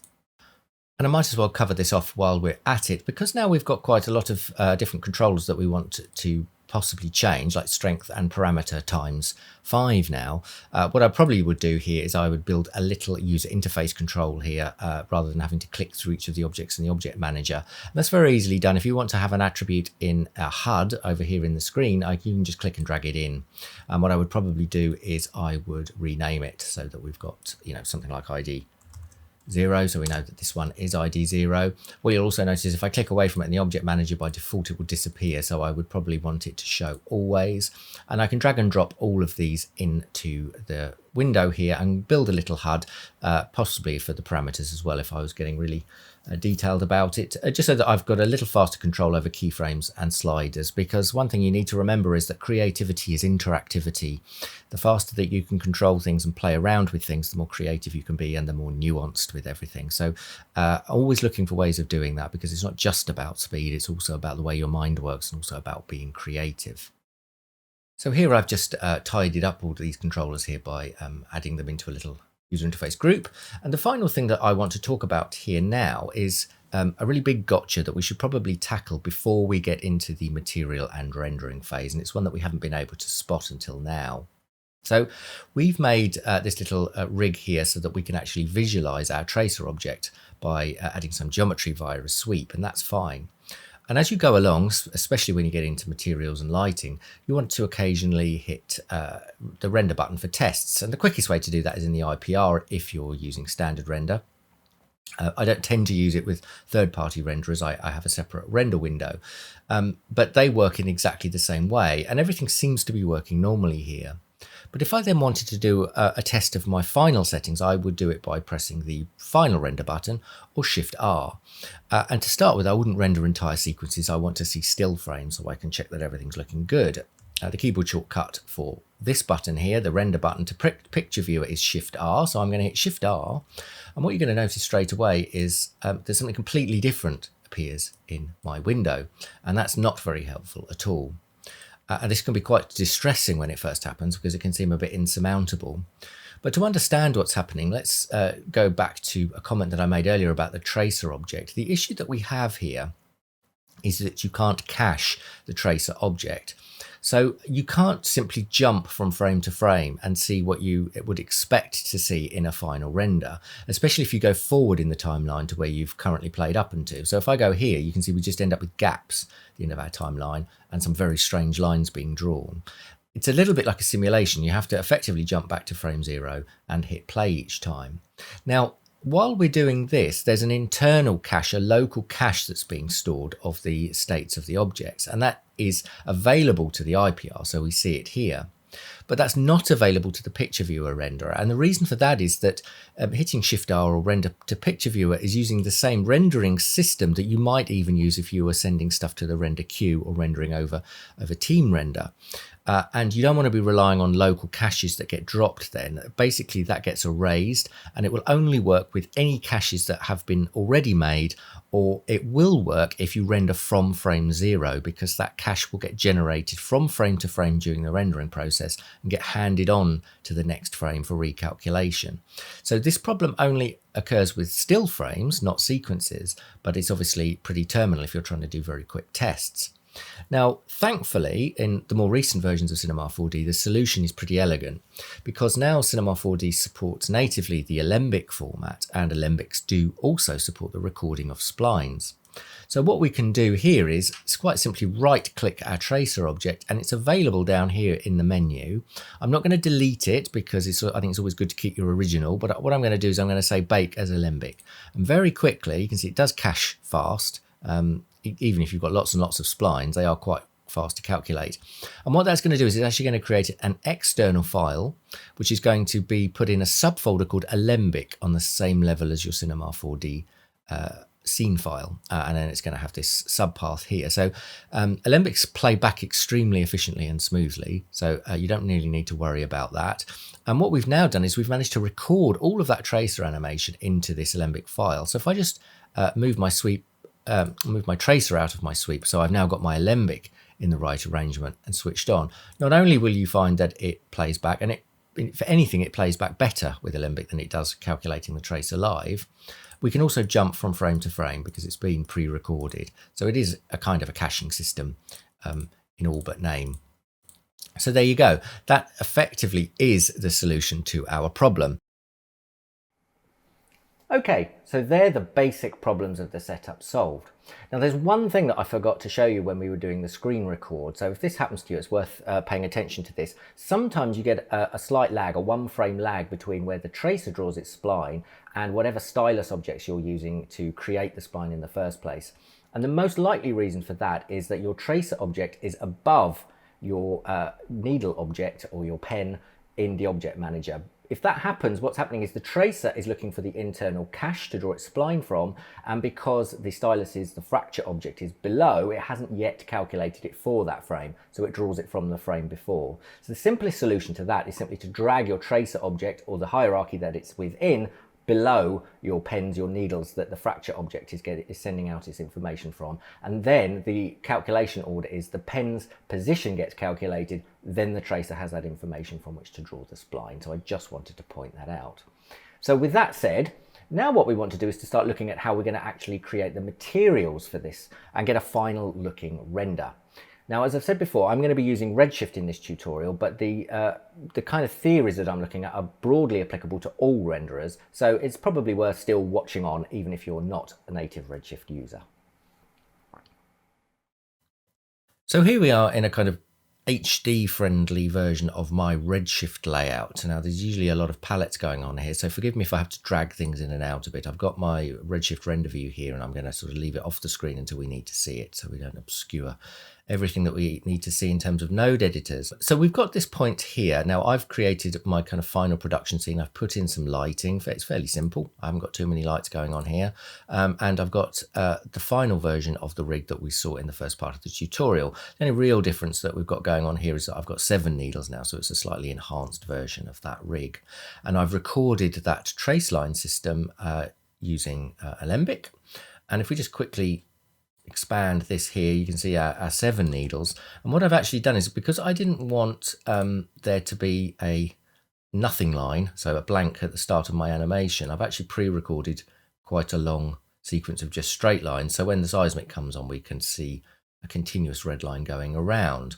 And I might as well cover this off while we're at it, because now we've got quite a lot of different controllers that we want to possibly change, like strength and parameter times 5 now. What I probably would do here is I would build a little user interface control here rather than having to click through each of the objects in the object manager. And that's very easily done. If you want to have an attribute in a HUD over here in the screen, you can just click and drag it in. And what I would probably do is I would rename it so that we've got, something like ID 0, so we know that this one is ID 0. What you'll also notice is if I click away from it in the object manager, by default it will disappear, so I would probably want it to show always. And I can drag and drop all of these into the window here and build a little HUD, possibly for the parameters as well if I was getting really detailed about it, just so that I've got a little faster control over keyframes and sliders, because one thing you need to remember is that creativity is interactivity. The faster that you can control things and play around with things, the more creative you can be and the more nuanced with everything. So always looking for ways of doing that, because it's not just about speed, it's also about the way your mind works and also about being creative. So here I've just tidied up all these controllers here by adding them into a little user interface group. And the final thing that I want to talk about here now is a really big gotcha that we should probably tackle before we get into the material and rendering phase. And it's one that we haven't been able to spot until now. So we've made this little rig here so that we can actually visualize our tracer object by adding some geometry via a sweep, and that's fine. And as you go along, especially when you get into materials and lighting, you want to occasionally hit the render button for tests. And the quickest way to do that is in the IPR if you're using standard render. I don't tend to use it with third-party renderers. I have a separate render window, but they work in exactly the same way. And everything seems to be working normally here. But if I then wanted to do a test of my final settings, I would do it by pressing the final render button or Shift R. And to start with, I wouldn't render entire sequences. I want to see still frames so I can check that everything's looking good. The keyboard shortcut for this button here, the render button to picture viewer, is Shift R. So I'm going to hit Shift R. And what you're going to notice straight away is there's something completely different appears in my window. And that's not very helpful at all. And this can be quite distressing when it first happens because it can seem a bit insurmountable. But to understand what's happening, let's go back to a comment that I made earlier about the tracer object. The issue that we have here is that you can't cache the tracer object. So you can't simply jump from frame to frame and see what you would expect to see in a final render, especially if you go forward in the timeline to where you've currently played up into. So if I go here, you can see we just end up with gaps at the end of our timeline and some very strange lines being drawn. It's a little bit like a simulation. You have to effectively jump back to frame 0 and hit play each time. Now, while we're doing this, there's an internal cache, a local cache that's being stored of the states of the objects, and that is available to the IPR, so we see it here. But that's not available to the picture viewer renderer, and the reason for that is that hitting Shift R or render to picture viewer is using the same rendering system that you might even use if you were sending stuff to the render queue or rendering over Team Render. And you don't want to be relying on local caches that get dropped then. Basically, that gets erased, and it will only work with any caches that have been already made, or it will work if you render from frame 0, because that cache will get generated from frame to frame during the rendering process and get handed on to the next frame for recalculation. So this problem only occurs with still frames, not sequences, but it's obviously pretty terminal if you're trying to do very quick tests. Now, thankfully, in the more recent versions of Cinema4D, the solution is pretty elegant, because now Cinema4D supports natively the Alembic format, and Alembics do also support the recording of splines. So what we can do here is quite simply right-click our tracer object, and it's available down here in the menu. I'm not going to delete it because I think it's always good to keep your original, but what I'm going to do is I'm going to say bake as Alembic. And very quickly, you can see it does cache fast. Even if you've got lots and lots of splines, they are quite fast to calculate. And what that's going to do is it's actually going to create an external file, which is going to be put in a subfolder called Alembic on the same level as your Cinema4D scene file. And then it's going to have this subpath here. So Alembics play back extremely efficiently and smoothly. So you don't really need to worry about that. And what we've now done is we've managed to record all of that tracer animation into this Alembic file. So if I just move my tracer out of my sweep, so I've now got my Alembic in the right arrangement and switched on. Not only will you find that it plays back, and for anything it plays back better with Alembic than it does calculating the tracer live, we can also jump from frame to frame because it's been pre-recorded. So it is a kind of a caching system in all but name. So there you go. That effectively is the solution to our problem. Okay, so they're the basic problems of the setup solved. Now there's one thing that I forgot to show you when we were doing the screen record. So if this happens to you, it's worth paying attention to this. Sometimes you get a slight lag, a 1-frame lag between where the tracer draws its spline and whatever stylus objects you're using to create the spline in the first place. And the most likely reason for that is that your tracer object is above your needle object or your pen in the object manager. If that happens, what's happening is the tracer is looking for the internal cache to draw its spline from, and because the stylus is the fracture object is below, it hasn't yet calculated it for that frame, so it draws it from the frame before. So the simplest solution to that is simply to drag your tracer object, or the hierarchy that it's within, below your pens, your needles that the fracture object is sending out its information from. And then the calculation order is the pen's position gets calculated, then the tracer has that information from which to draw the spline. So I just wanted to point that out. So with that said, now what we want to do is to start looking at how we're going to actually create the materials for this and get a final looking render. Now, as I've said before, I'm going to be using Redshift in this tutorial, but the kind of theories that I'm looking at are broadly applicable to all renderers, so it's probably worth still watching on, even if you're not a native Redshift user. So here we are in a kind of HD-friendly version of my Redshift layout. Now, there's usually a lot of palettes going on here, so forgive me if I have to drag things in and out a bit. I've got my Redshift render view here, and I'm going to sort of leave it off the screen until we need to see it, so we don't obscure everything that we need to see in terms of node editors. So we've got this point here. Now I've created my kind of final production scene. I've put in some lighting. It's fairly simple. I haven't got too many lights going on here. And I've got the final version of the rig that we saw in the first part of the tutorial. The only real difference that we've got going on here is that I've got 7 needles now, so it's a slightly enhanced version of that rig. And I've recorded that trace line system using Alembic. And if we just quickly expand this here, you can see our 7 needles. And what I've actually done is, because I didn't want there to be a nothing line, so a blank at the start of my animation, I've actually pre-recorded quite a long sequence of just straight lines. So when the seismic comes on, we can see a continuous red line going around.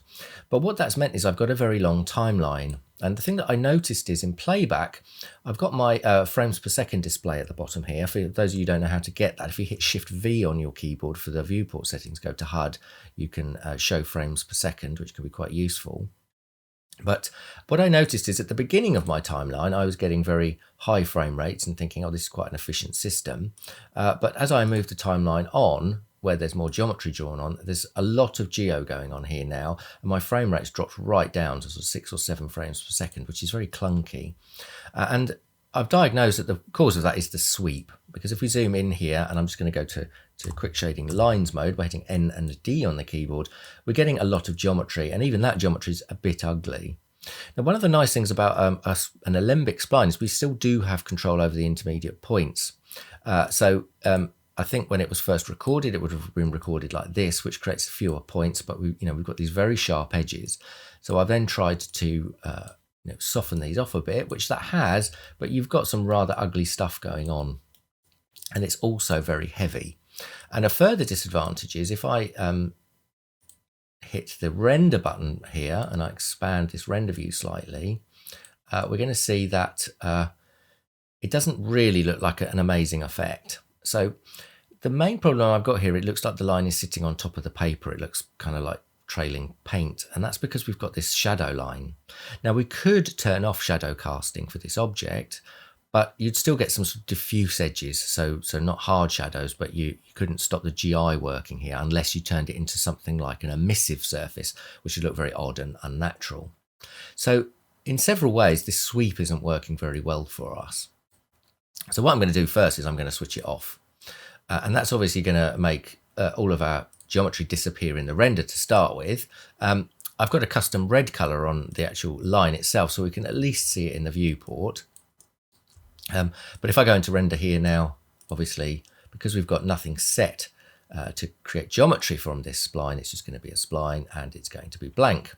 But what that's meant is I've got a very long timeline. And the thing that I noticed is in playback, I've got my frames per second display at the bottom here. For those of you who don't know how to get that, if you hit Shift V on your keyboard for the viewport settings, go to HUD, you can show frames per second, which can be quite useful. But what I noticed is at the beginning of my timeline, I was getting very high frame rates and thinking, oh, this is quite an efficient system. But as I move the timeline on, where there's more geometry drawn on, there's a lot of geo going on here now, and my frame rates dropped right down to sort of 6 or 7 frames per second, which is very clunky. And I've diagnosed that the cause of that is the sweep, because if we zoom in here, and I'm just going to go to quick shading lines mode by hitting N and D on the keyboard, we're getting a lot of geometry, and even that geometry is a bit ugly. Now, one of the nice things about an Alembic spline is we still do have control over the intermediate points. I think when it was first recorded, it would have been recorded like this, which creates fewer points, but we've got these very sharp edges. So I've then tried to soften these off a bit, which that has, but you've got some rather ugly stuff going on. And it's also very heavy. And a further disadvantage is if I hit the render button here and I expand this render view slightly, we're going to see that it doesn't really look like an amazing effect. So the main problem I've got here, it looks like the line is sitting on top of the paper. It looks kind of like trailing paint, and that's because we've got this shadow line. Now we could turn off shadow casting for this object, but you'd still get some sort of diffuse edges, so not hard shadows, but you couldn't stop the GI working here unless you turned it into something like an emissive surface, which would look very odd and unnatural. So in several ways, this sweep isn't working very well for us. So what I'm going to do first is I'm going to switch it off. And that's obviously going to make all of our geometry disappear in the render to start with. I've got a custom red color on the actual line itself, so we can at least see it in the viewport. But if I go into render here now, obviously, because we've got nothing set to create geometry from this spline, it's just going to be a spline and it's going to be blank.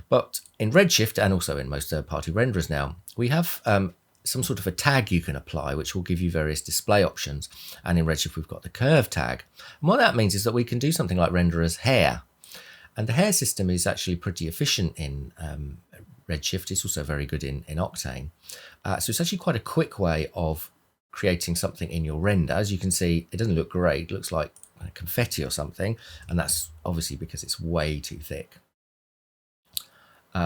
But in Redshift, and also in most third-party renderers now, we have some sort of a tag you can apply, which will give you various display options. And in Redshift, we've got the curve tag. And what that means is that we can do something like render as hair. And the hair system is actually pretty efficient in Redshift. It's also very good in Octane. So it's actually quite a quick way of creating something in your render. As you can see, it doesn't look great. It looks like confetti or something. And that's obviously because it's way too thick.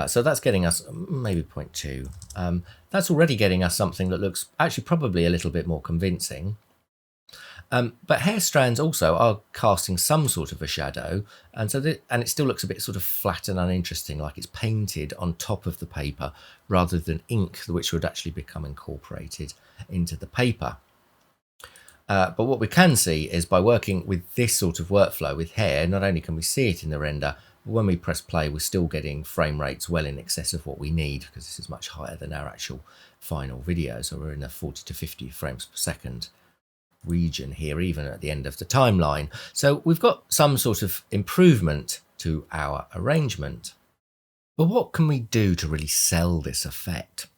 So that's getting us maybe 0.2. That's already getting us something that looks actually probably a little bit more convincing. But hair strands also are casting some sort of a shadow, and it still looks a bit sort of flat and uninteresting, like it's painted on top of the paper rather than ink, which would actually become incorporated into the paper. But what we can see is by working with this sort of workflow with hair, not only can we see it in the render, but when we press play, we're still getting frame rates well in excess of what we need, because this is much higher than our actual final video. So we're in a 40 to 50 frames per second region here, even at the end of the timeline. So we've got some sort of improvement to our arrangement. But what can we do to really sell this effect?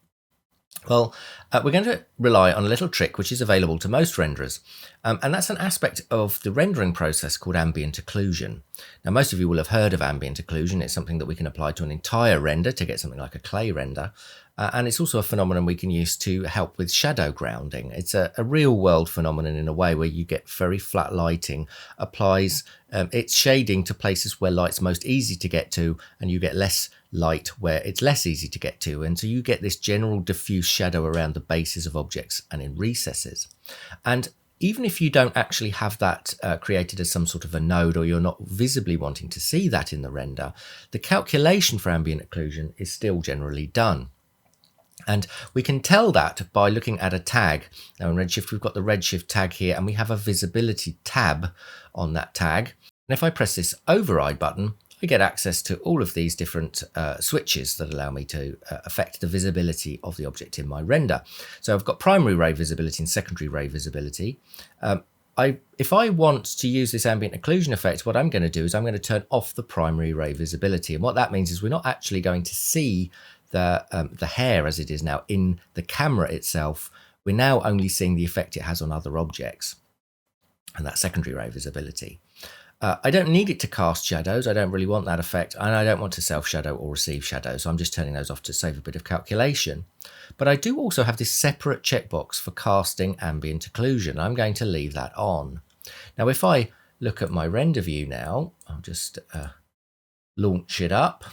Well, we're going to rely on a little trick which is available to most renderers, and that's an aspect of the rendering process called ambient occlusion. Now, most of you will have heard of ambient occlusion. It's something that we can apply to an entire render to get something like a clay render, and it's also a phenomenon we can use to help with shadow grounding. It's a real-world phenomenon in a way where you get very flat lighting, applies its shading to places where light's most easy to get to, and you get less light where it's less easy to get to, and so you get this general diffuse shadow around the bases of objects and in recesses. And even if you don't actually have that created as some sort of a node, or you're not visibly wanting to see that in the render, the calculation for ambient occlusion is still generally done. And we can tell that by looking at a tag. Now in Redshift, we've got the Redshift tag here, and we have a visibility tab on that tag. And if I press this override button, I get access to all of these different switches that allow me to affect the visibility of the object in my render. So I've got primary ray visibility and secondary ray visibility. If I want to use this ambient occlusion effect, what I'm going to do is I'm going to turn off the primary ray visibility. And what that means is we're not actually going to see the hair as it is now in the camera itself. We're now only seeing the effect it has on other objects, and that secondary ray visibility. I don't need it to cast shadows. I don't really want that effect, and I don't want to self-shadow or receive shadows, so I'm just turning those off to save a bit of calculation. But I do also have this separate checkbox for casting ambient occlusion. I'm going to leave that on. Now, if I look at my render view now, I'll just launch it up.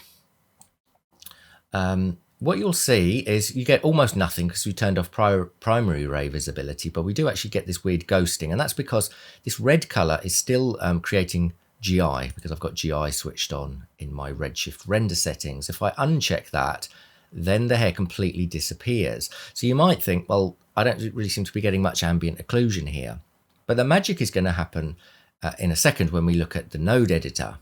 What you'll see is you get almost nothing because we turned off primary ray visibility, but we do actually get this weird ghosting, and that's because this red color is still creating GI, because I've got GI switched on in my Redshift render settings. If I uncheck that, then the hair completely disappears. So you might think, well, I don't really seem to be getting much ambient occlusion here, but the magic is going to happen in a second when we look at the node editor.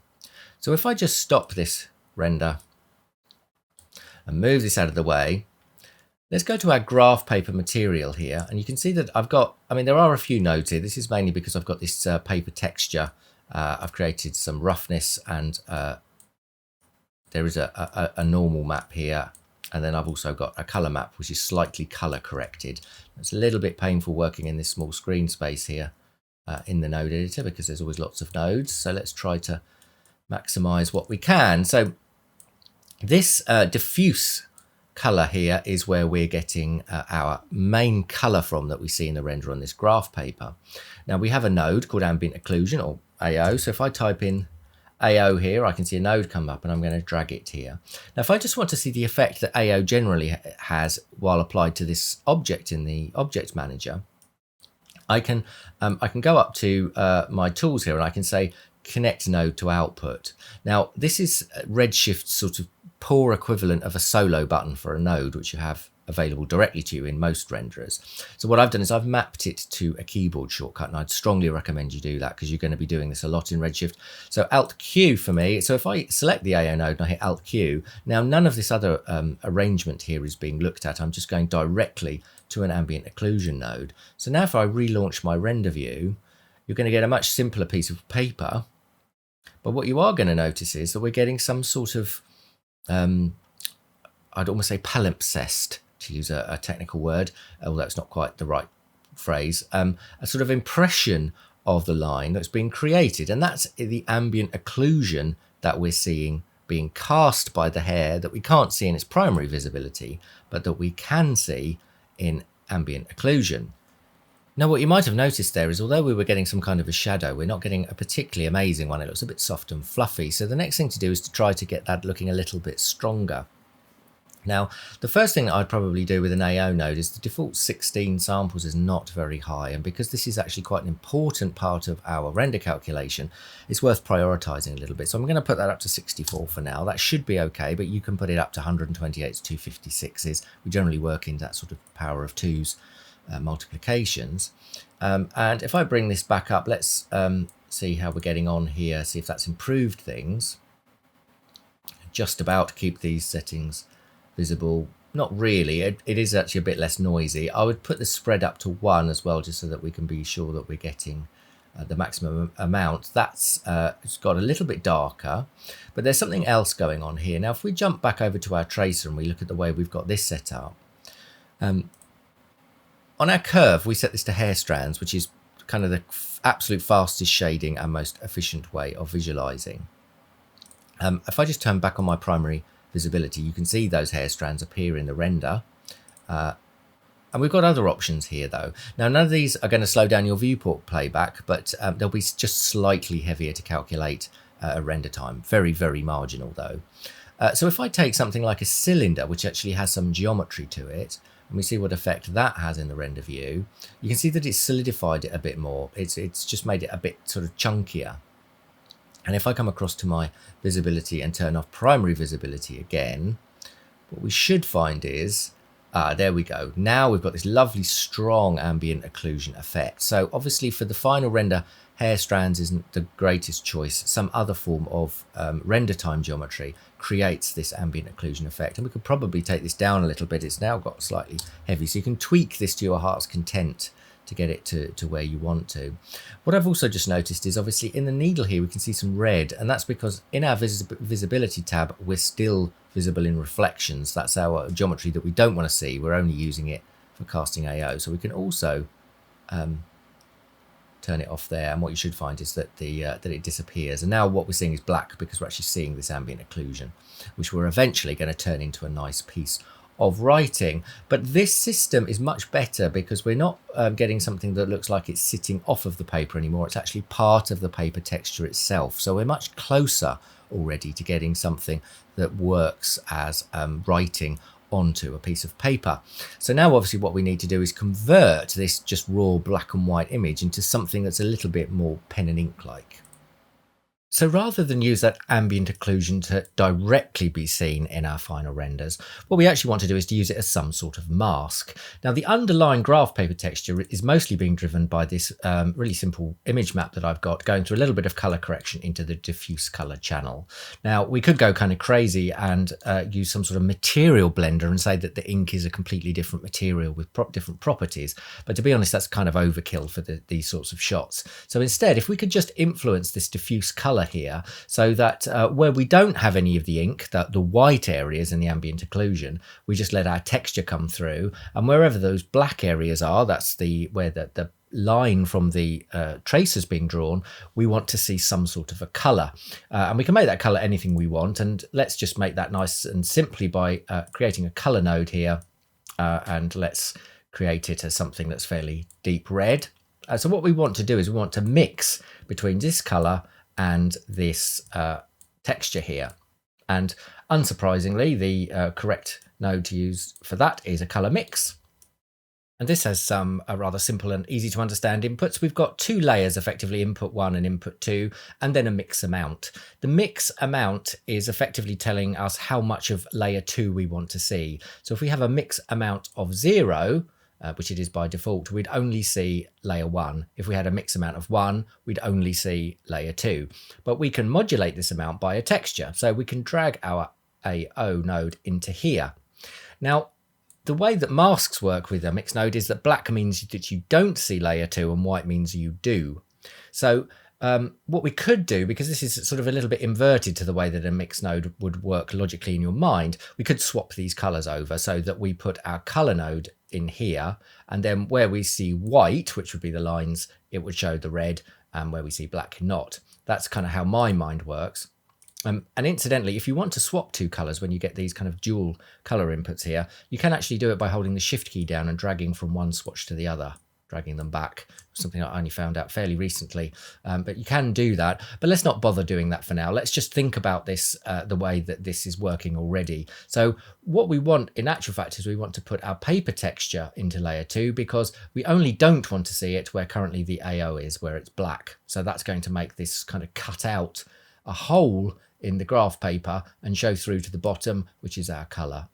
So if I just stop this render and move this out of the way, let's go to our graph paper material here, and you can see that I've got, there are a few nodes here. This is mainly because I've got this paper texture. I've created some roughness, and there is a normal map here, and then I've also got a color map which is slightly color corrected. It's a little bit painful working in this small screen space here in the node editor, because there's always lots of nodes. So let's try to maximize what we can. So this diffuse color here is where we're getting our main color from that we see in the render on this graph paper. Now we have a node called ambient occlusion, or AO. So if I type in AO here, I can see a node come up, and I'm going to drag it here. Now if I just want to see the effect that AO generally has while applied to this object in the object manager, I can go up to my tools here, and I can say connect node to output. Now this is Redshift's sort of poor equivalent of a solo button for a node, which you have available directly to you in most renderers. So what I've done is I've mapped it to a keyboard shortcut, and I'd strongly recommend you do that because you're going to be doing this a lot in Redshift. So Alt Q for me. So if I select the AO node and I hit Alt Q, now none of this other arrangement here is being looked at. I'm just going directly to an ambient occlusion node. So now if I relaunch my render view, you're going to get a much simpler piece of paper. But what you are going to notice is that we're getting some sort of I'd almost say palimpsest, to use a technical word, although it's not quite the right phrase, a sort of impression of the line that's been created. And that's the ambient occlusion that we're seeing being cast by the hair that we can't see in its primary visibility, but that we can see in ambient occlusion. Now, what you might have noticed there is, although we were getting some kind of a shadow, we're not getting a particularly amazing one. It looks a bit soft and fluffy. So the next thing to do is to try to get that looking a little bit stronger. Now, the first thing that I'd probably do with an AO node is the default 16 samples is not very high. And because this is actually quite an important part of our render calculation, it's worth prioritizing a little bit. So I'm going to put that up to 64 for now. That should be okay, but you can put it up to 128s, 256s. We generally work in that sort of power of twos multiplications. And if I bring this back up, let's see how we're getting on here, see if that's improved things. Just about to keep these settings visible. Not really, it is actually a bit less noisy. I would put the spread up to 1 as well, just so that we can be sure that we're getting the maximum amount. That's it's got a little bit darker, but there's something else going on here. Now if we jump back over to our tracer and we look at the way we've got this set up, on our curve, we set this to hair strands, which is kind of the absolute fastest shading and most efficient way of visualizing. If I just turn back on my primary visibility, you can see those hair strands appear in the render. And we've got other options here, though. Now, none of these are going to slow down your viewport playback, but they'll be just slightly heavier to calculate a render time. Very, very marginal, though. So if I take something like a cylinder, which actually has some geometry to it, and we see what effect that has in the render view, you can see that it's solidified it a bit more. It's just made it a bit sort of chunkier. And if I come across to my visibility and turn off primary visibility again, what we should find is, there we go. Now we've got this lovely strong ambient occlusion effect. So obviously for the final render, hair strands isn't the greatest choice. Some other form of render time geometry creates this ambient occlusion effect. And we could probably take this down a little bit. It's now got slightly heavy. So you can tweak this to your heart's content to get it to where you want to. What I've also just noticed is obviously in the needle here we can see some red, and that's because in our visibility tab we're still visible in reflections. That's our geometry that we don't want to see. We're only using it for casting AO. So we can also turn it off there, and what you should find is that that it disappears. And now what we're seeing is black because we're actually seeing this ambient occlusion, which we're eventually going to turn into a nice piece of writing. But this system is much better because we're not getting something that looks like it's sitting off of the paper anymore. It's actually part of the paper texture itself. So we're much closer already to getting something that works as writing onto a piece of paper. So now obviously what we need to do is convert this just raw black and white image into something that's a little bit more pen and ink like. So rather than use that ambient occlusion to directly be seen in our final renders, what we actually want to do is to use it as some sort of mask. Now the underlying graph paper texture is mostly being driven by this really simple image map that I've got going through a little bit of color correction into the diffuse color channel. Now we could go kind of crazy and use some sort of material blender and say that the ink is a completely different material with different properties. But to be honest, that's kind of overkill for these sorts of shots. So instead, if we could just influence this diffuse color here so that where we don't have any of the ink, the white areas in the ambient occlusion, we just let our texture come through, and wherever those black areas are, that's where the line from the tracer's being drawn, we want to see some sort of a color, and we can make that color anything we want. And let's just make that nice and simply by creating a color node here, and let's create it as something that's fairly deep red. So what we want to do is we want to mix between this color and this texture here. And unsurprisingly, the correct node to use for that is a color mix. And this has some rather simple and easy to understand inputs. We've got two layers, effectively input 1 and input 2, and then a mix amount. The mix amount is effectively telling us how much of layer 2 we want to see. So if we have a mix amount of 0, which it is by default, we'd only see layer 1. If we had a mix amount of 1, we'd only see layer 2. But we can modulate this amount by a texture. So we can drag our AO node into here. Now, the way that masks work with a mix node is that black means that you don't see layer 2 and white means you do. So what we could do, because this is sort of a little bit inverted to the way that a mix node would work logically in your mind, we could swap these colors over so that we put our color node in here, and then where we see white, which would be the lines, it would show the red, and where we see black, not. That's kind of how my mind works. And incidentally, if you want to swap two colors when you get these kind of dual color inputs here, you can actually do it by holding the shift key down and dragging from one swatch to the other, dragging them back. Something I only found out fairly recently, but you can do that. But let's not bother doing that for now. Let's just think about this the way that this is working already. So what we want in actual fact is we want to put our paper texture into layer 2 because we only don't want to see it where currently the AO is, where it's black. So that's going to make this kind of cut out a hole in the graph paper and show through to the bottom, which is our color.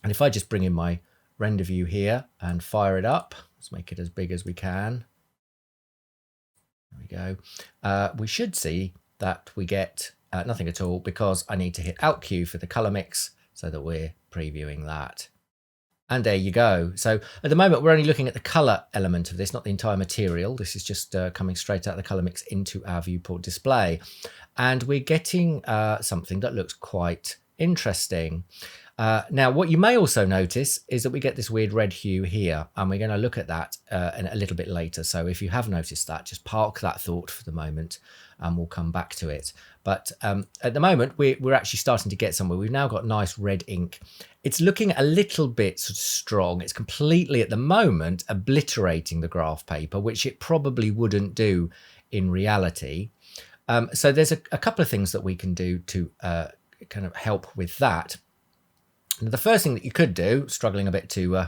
And if I just bring in my render view here and fire it up, let's make it as big as we can. There we go. We should see that we get nothing at all because I need to hit Alt Q for the color mix so that we're previewing that. And there you go. So at the moment, we're only looking at the color element of this, not the entire material. This is just coming straight out of the color mix into our viewport display. And we're getting something that looks quite interesting. Now, what you may also notice is that we get this weird red hue here, and we're going to look at that in a little bit later. So if you have noticed that, just park that thought for the moment, and we'll come back to it. But at the moment, we're actually starting to get somewhere. We've now got nice red ink. It's looking a little bit sort of strong. It's completely, at the moment, obliterating the graph paper, which it probably wouldn't do in reality. So there's a couple of things that we can do to kind of help with that. The first thing that you could do, struggling a bit to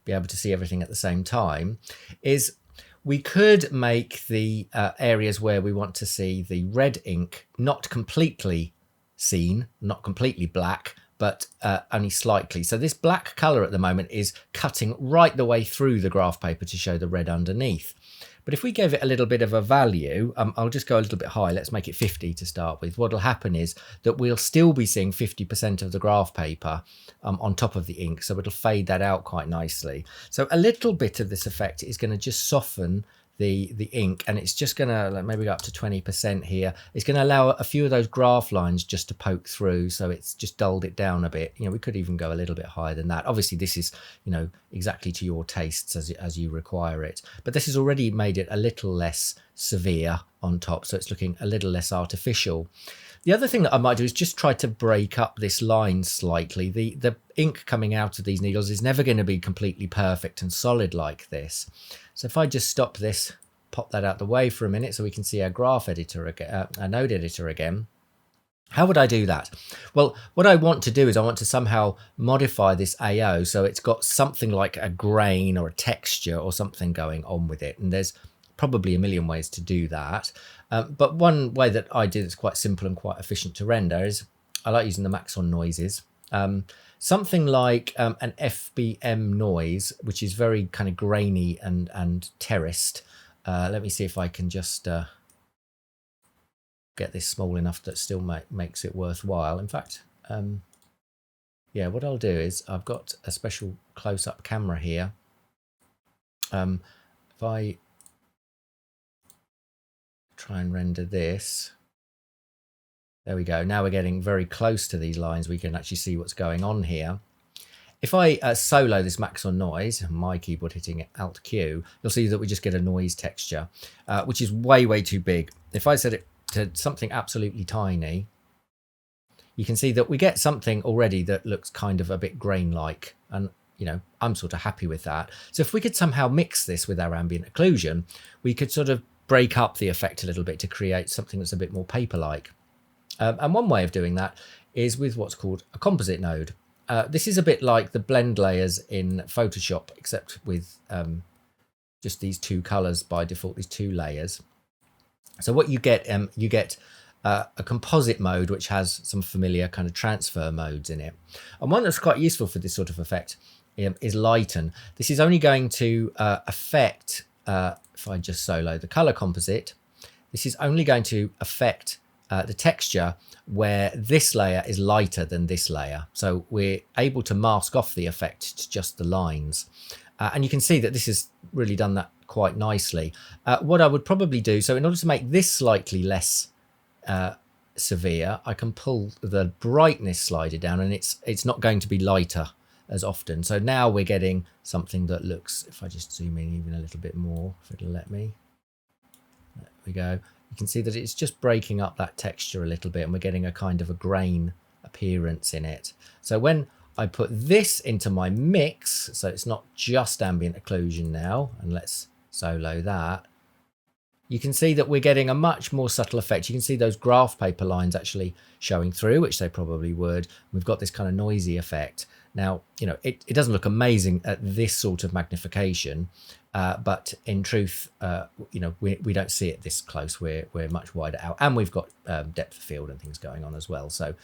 be able to see everything at the same time, is we could make the areas where we want to see the red ink not completely seen, not completely black, but only slightly. So this black color at the moment is cutting right the way through the graph paper to show the red underneath. But if we gave it a little bit of a value, I'll just go a little bit high. Let's make it 50 to start with. What will happen is that we'll still be seeing 50% of the graph paper on top of the ink. So it'll fade that out quite nicely. So a little bit of this effect is going to just soften the ink, and it's just going to maybe go up to 20% here. It's going to allow a few of those graph lines just to poke through, so it's just dulled it down a bit. We could even go a little bit higher than that. Obviously this is exactly to your tastes as you require it, but this has already made it a little less severe on top, so it's looking a little less artificial. The other thing that I might do is just try to break up this line slightly. The ink coming out of these needles is never going to be completely perfect and solid like this. So if I just stop this, pop that out the way for a minute so we can see our graph editor again, our node editor again. How would I do that? Well, what I want to do is I want to somehow modify this AO so it's got something like a grain or a texture or something going on with it. And there's probably a million ways to do that. But one way that I do that's quite simple and quite efficient to render is I like using the Maxon noises. Something like an FBM noise, which is very kind of grainy and terraced. Let me see if I can just get this small enough that still makes it worthwhile. In fact, yeah, what I'll do is I've got a special close-up camera here. If I try and render this, there we go. Now we're getting very close to these lines. We can actually see what's going on here. If I solo this Maxon noise, my keyboard hitting Alt Q, you'll see that we just get a noise texture, which is way too big. If I set it to something absolutely tiny, you can see that we get something already that looks kind of a bit grain-like, and I'm sort of happy with that. So if we could somehow mix this with our ambient occlusion, we could sort of break up the effect a little bit to create something that's a bit more paper-like. And one way of doing that is with what's called a composite node. This is a bit like the blend layers in Photoshop, except with just these two colors by default, these two layers. So what you get a composite mode, which has some familiar kind of transfer modes in it. And one that's quite useful for this sort of effect is lighten. This is only going to affect, if I just solo the color composite, this is only going to affect the texture where this layer is lighter than this layer. So we're able to mask off the effect to just the lines. And you can see that this has really done that quite nicely. What I would probably do, so in order to make this slightly less severe, I can pull the brightness slider down, and it's not going to be lighter as often. So now we're getting something that looks, if I just zoom in even a little bit more, if it'll let me, there we go. You can see that it's just breaking up that texture a little bit, and we're getting a kind of a grain appearance in it. So when I put this into my mix, so it's not just ambient occlusion now, and let's solo that, you can see that we're getting a much more subtle effect. You can see those graph paper lines actually showing through, which they probably would. We've got this kind of noisy effect. Now, it doesn't look amazing at this sort of magnification, but in truth, we don't see it this close. We're much wider out, and we've got depth of field and things going on as well. So,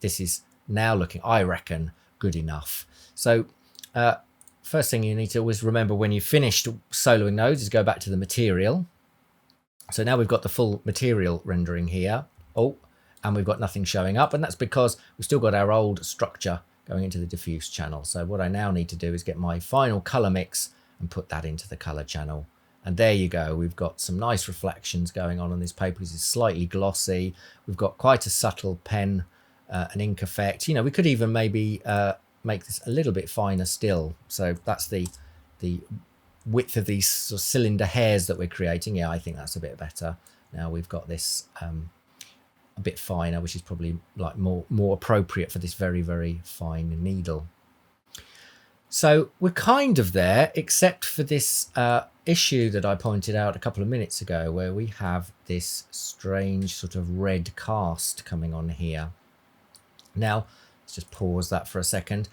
this is now looking, I reckon, good enough. So, first thing you need to always remember when you've finished soloing nodes is go back to the material. So now we've got the full material rendering here. Oh, and we've got nothing showing up, and that's because we've still got our old structure going into the diffuse channel. So what I now need to do is get my final color mix and put that into the color channel. And there you go. We've got some nice reflections going on this paper. This is slightly glossy. We've got quite a subtle pen and ink effect. We could even maybe make this a little bit finer still. So that's the width of these sort of cylinder hairs that we're creating. Yeah, I think that's a bit better. Now we've got this a bit finer, which is probably like more appropriate for this very fine needle. So we're kind of there, except for this issue that I pointed out a couple of minutes ago, where we have this strange sort of red cast coming on here. Now let's just pause that for a second.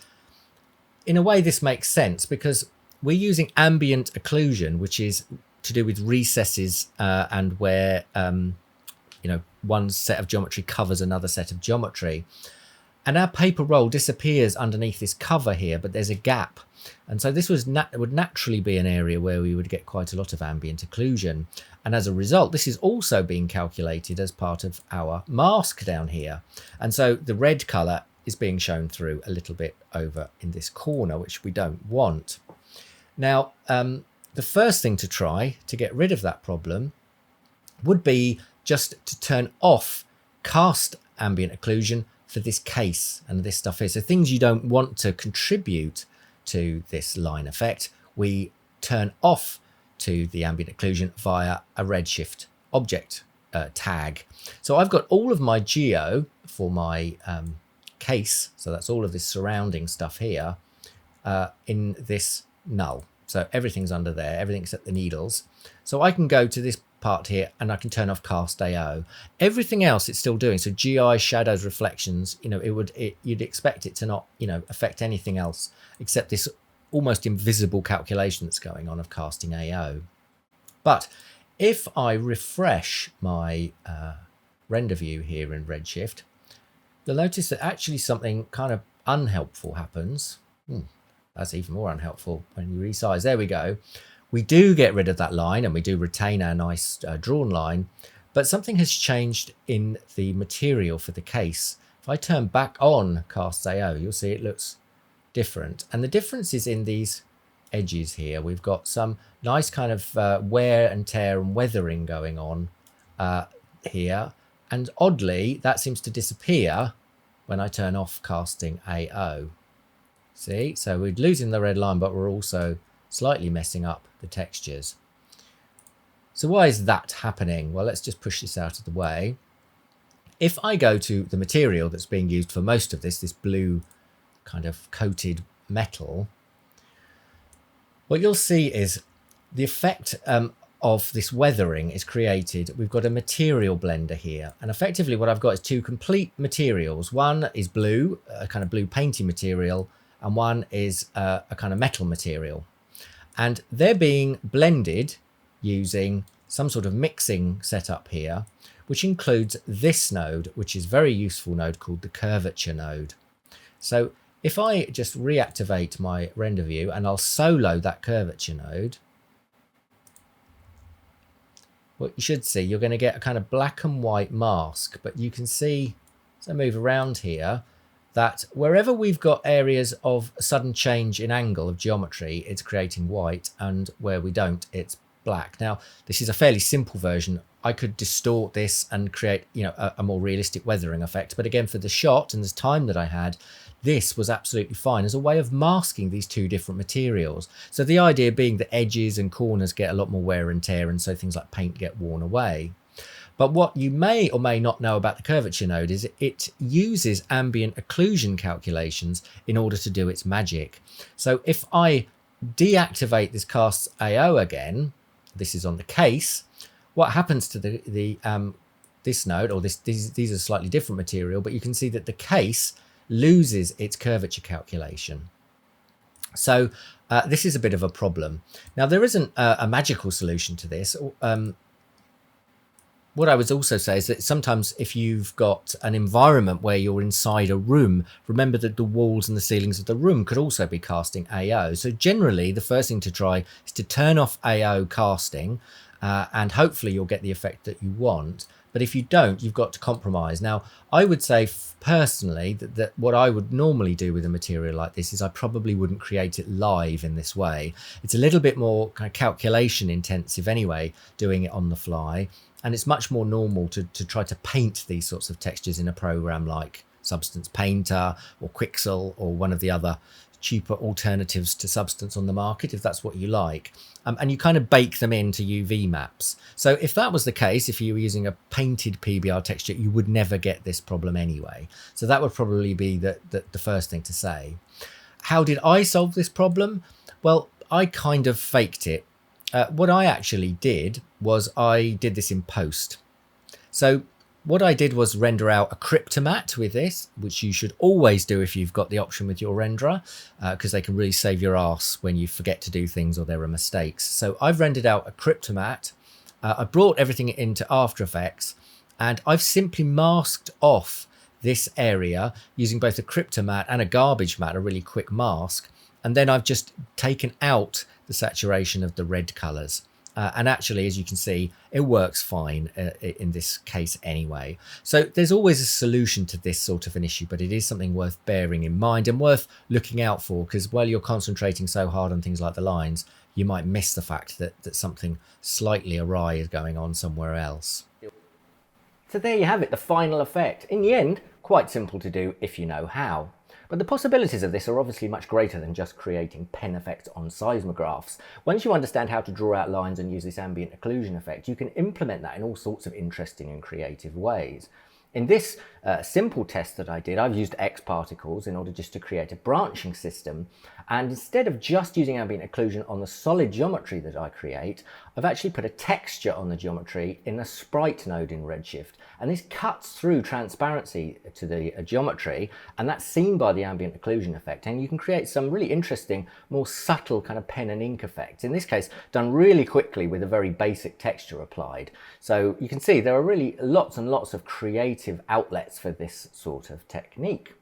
in a way, this makes sense because we're using ambient occlusion, which is to do with recesses and where one set of geometry covers another set of geometry. And our paper roll disappears underneath this cover here, but there's a gap. And so this would naturally be an area where we would get quite a lot of ambient occlusion. And as a result, this is also being calculated as part of our mask down here. And so the red colour is being shown through a little bit over in this corner, which we don't want. Now, the first thing to try to get rid of that problem would be just to turn off cast ambient occlusion for this case and this stuff here. So things you don't want to contribute to this line effect, we turn off to the ambient occlusion via a Redshift object tag. So I've got all of my geo for my case, so that's all of this surrounding stuff here, in this null. So everything's under there, everything except the needles. So I can go to this part here and I can turn off cast AO. Everything else it's still doing. So GI, shadows, reflections, you'd expect it to not, affect anything else except this almost invisible calculation that's going on of casting AO. But if I refresh my render view here in Redshift, you'll notice that actually something kind of unhelpful happens. That's even more unhelpful when you resize. There we go. We do get rid of that line and we do retain our nice drawn line, but something has changed in the material for the case. If I turn back on cast AO, you'll see it looks different. And the difference is in these edges here. We've got some nice kind of wear and tear and weathering going on here. And oddly, that seems to disappear when I turn off casting AO. See, so we're losing the red line, but we're also slightly messing up the textures. So why is that happening? Well, let's just push this out of the way. If I go to the material that's being used for most of this blue kind of coated metal, what you'll see is the effect of this weathering is created. We've got a material blender here, and effectively what I've got is two complete materials. One is blue, a kind of blue painty material, and one is a kind of metal material. And they're being blended using some sort of mixing setup here, which includes this node, which is a very useful node called the curvature node. So if I just reactivate my render view and I'll solo that curvature node, what you should see, you're going to get a kind of black and white mask, but you can see, as I move around here, that wherever we've got areas of sudden change in angle of geometry, it's creating white, and where we don't, it's black. Now, this is a fairly simple version. I could distort this and create, a more realistic weathering effect. But again, for the shot and the time that I had, this was absolutely fine as a way of masking these two different materials. So the idea being that edges and corners get a lot more wear and tear, and so things like paint get worn away. But what you may or may not know about the curvature node is it uses ambient occlusion calculations in order to do its magic. So if I deactivate this cast AO again, this is on the case, what happens to this node, or these are slightly different material, but you can see that the case loses its curvature calculation. So this is a bit of a problem. Now, there isn't a magical solution to this. What I would also say is that sometimes if you've got an environment where you're inside a room, remember that the walls and the ceilings of the room could also be casting AO. So generally, the first thing to try is to turn off AO casting, and hopefully you'll get the effect that you want. But if you don't, you've got to compromise. Now, I would say personally that what I would normally do with a material like this is I probably wouldn't create it live in this way. It's a little bit more kind of calculation intensive anyway, doing it on the fly. And it's much more normal to try to paint these sorts of textures in a program like Substance Painter or Quixel or one of the other cheaper alternatives to Substance on the market, if that's what you like. And you kind of bake them into UV maps. So if that was the case, if you were using a painted PBR texture, you would never get this problem anyway. So that would probably be the first thing to say. How did I solve this problem? Well, I kind of faked it. What I actually did was I did this in post. So What I did was render out a cryptomat with this, which you should always do if you've got the option with your renderer, because they can really save your arse when you forget to do things or there are mistakes. So I've rendered out a cryptomat. I brought everything into After Effects, and I've simply masked off this area using both a cryptomat and a garbage mat, a really quick mask. And then I've just taken out the saturation of the red colors. And actually, as you can see, it works fine in this case anyway. So there's always a solution to this sort of an issue, but it is something worth bearing in mind and worth looking out for, because while you're concentrating so hard on things like the lines, you might miss the fact that something slightly awry is going on somewhere else. So there you have it, the final effect. In the end, quite simple to do if you know how. But the possibilities of this are obviously much greater than just creating pen effects on seismographs. Once you understand how to draw out lines and use this ambient occlusion effect, you can implement that in all sorts of interesting and creative ways. In this simple test that I did, I've used X particles in order just to create a branching system. And instead of just using ambient occlusion on the solid geometry that I create, I've actually put a texture on the geometry in a sprite node in Redshift. And this cuts through transparency to the geometry, and that's seen by the ambient occlusion effect. And you can create some really interesting, more subtle kind of pen and ink effects. In this case, done really quickly with a very basic texture applied. So you can see there are really lots and lots of creative outlets for this sort of technique.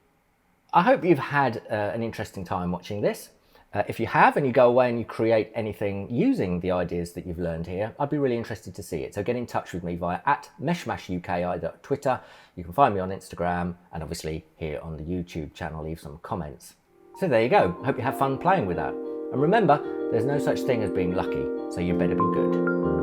I hope you've had an interesting time watching this. If you have and you go away and you create anything using the ideas that you've learned here, I'd be really interested to see it. So get in touch with me via @meshmashuk, either Twitter, you can find me on Instagram, and obviously here on the YouTube channel, leave some comments. So there you go. Hope you have fun playing with that. And remember, there's no such thing as being lucky, so you better be good.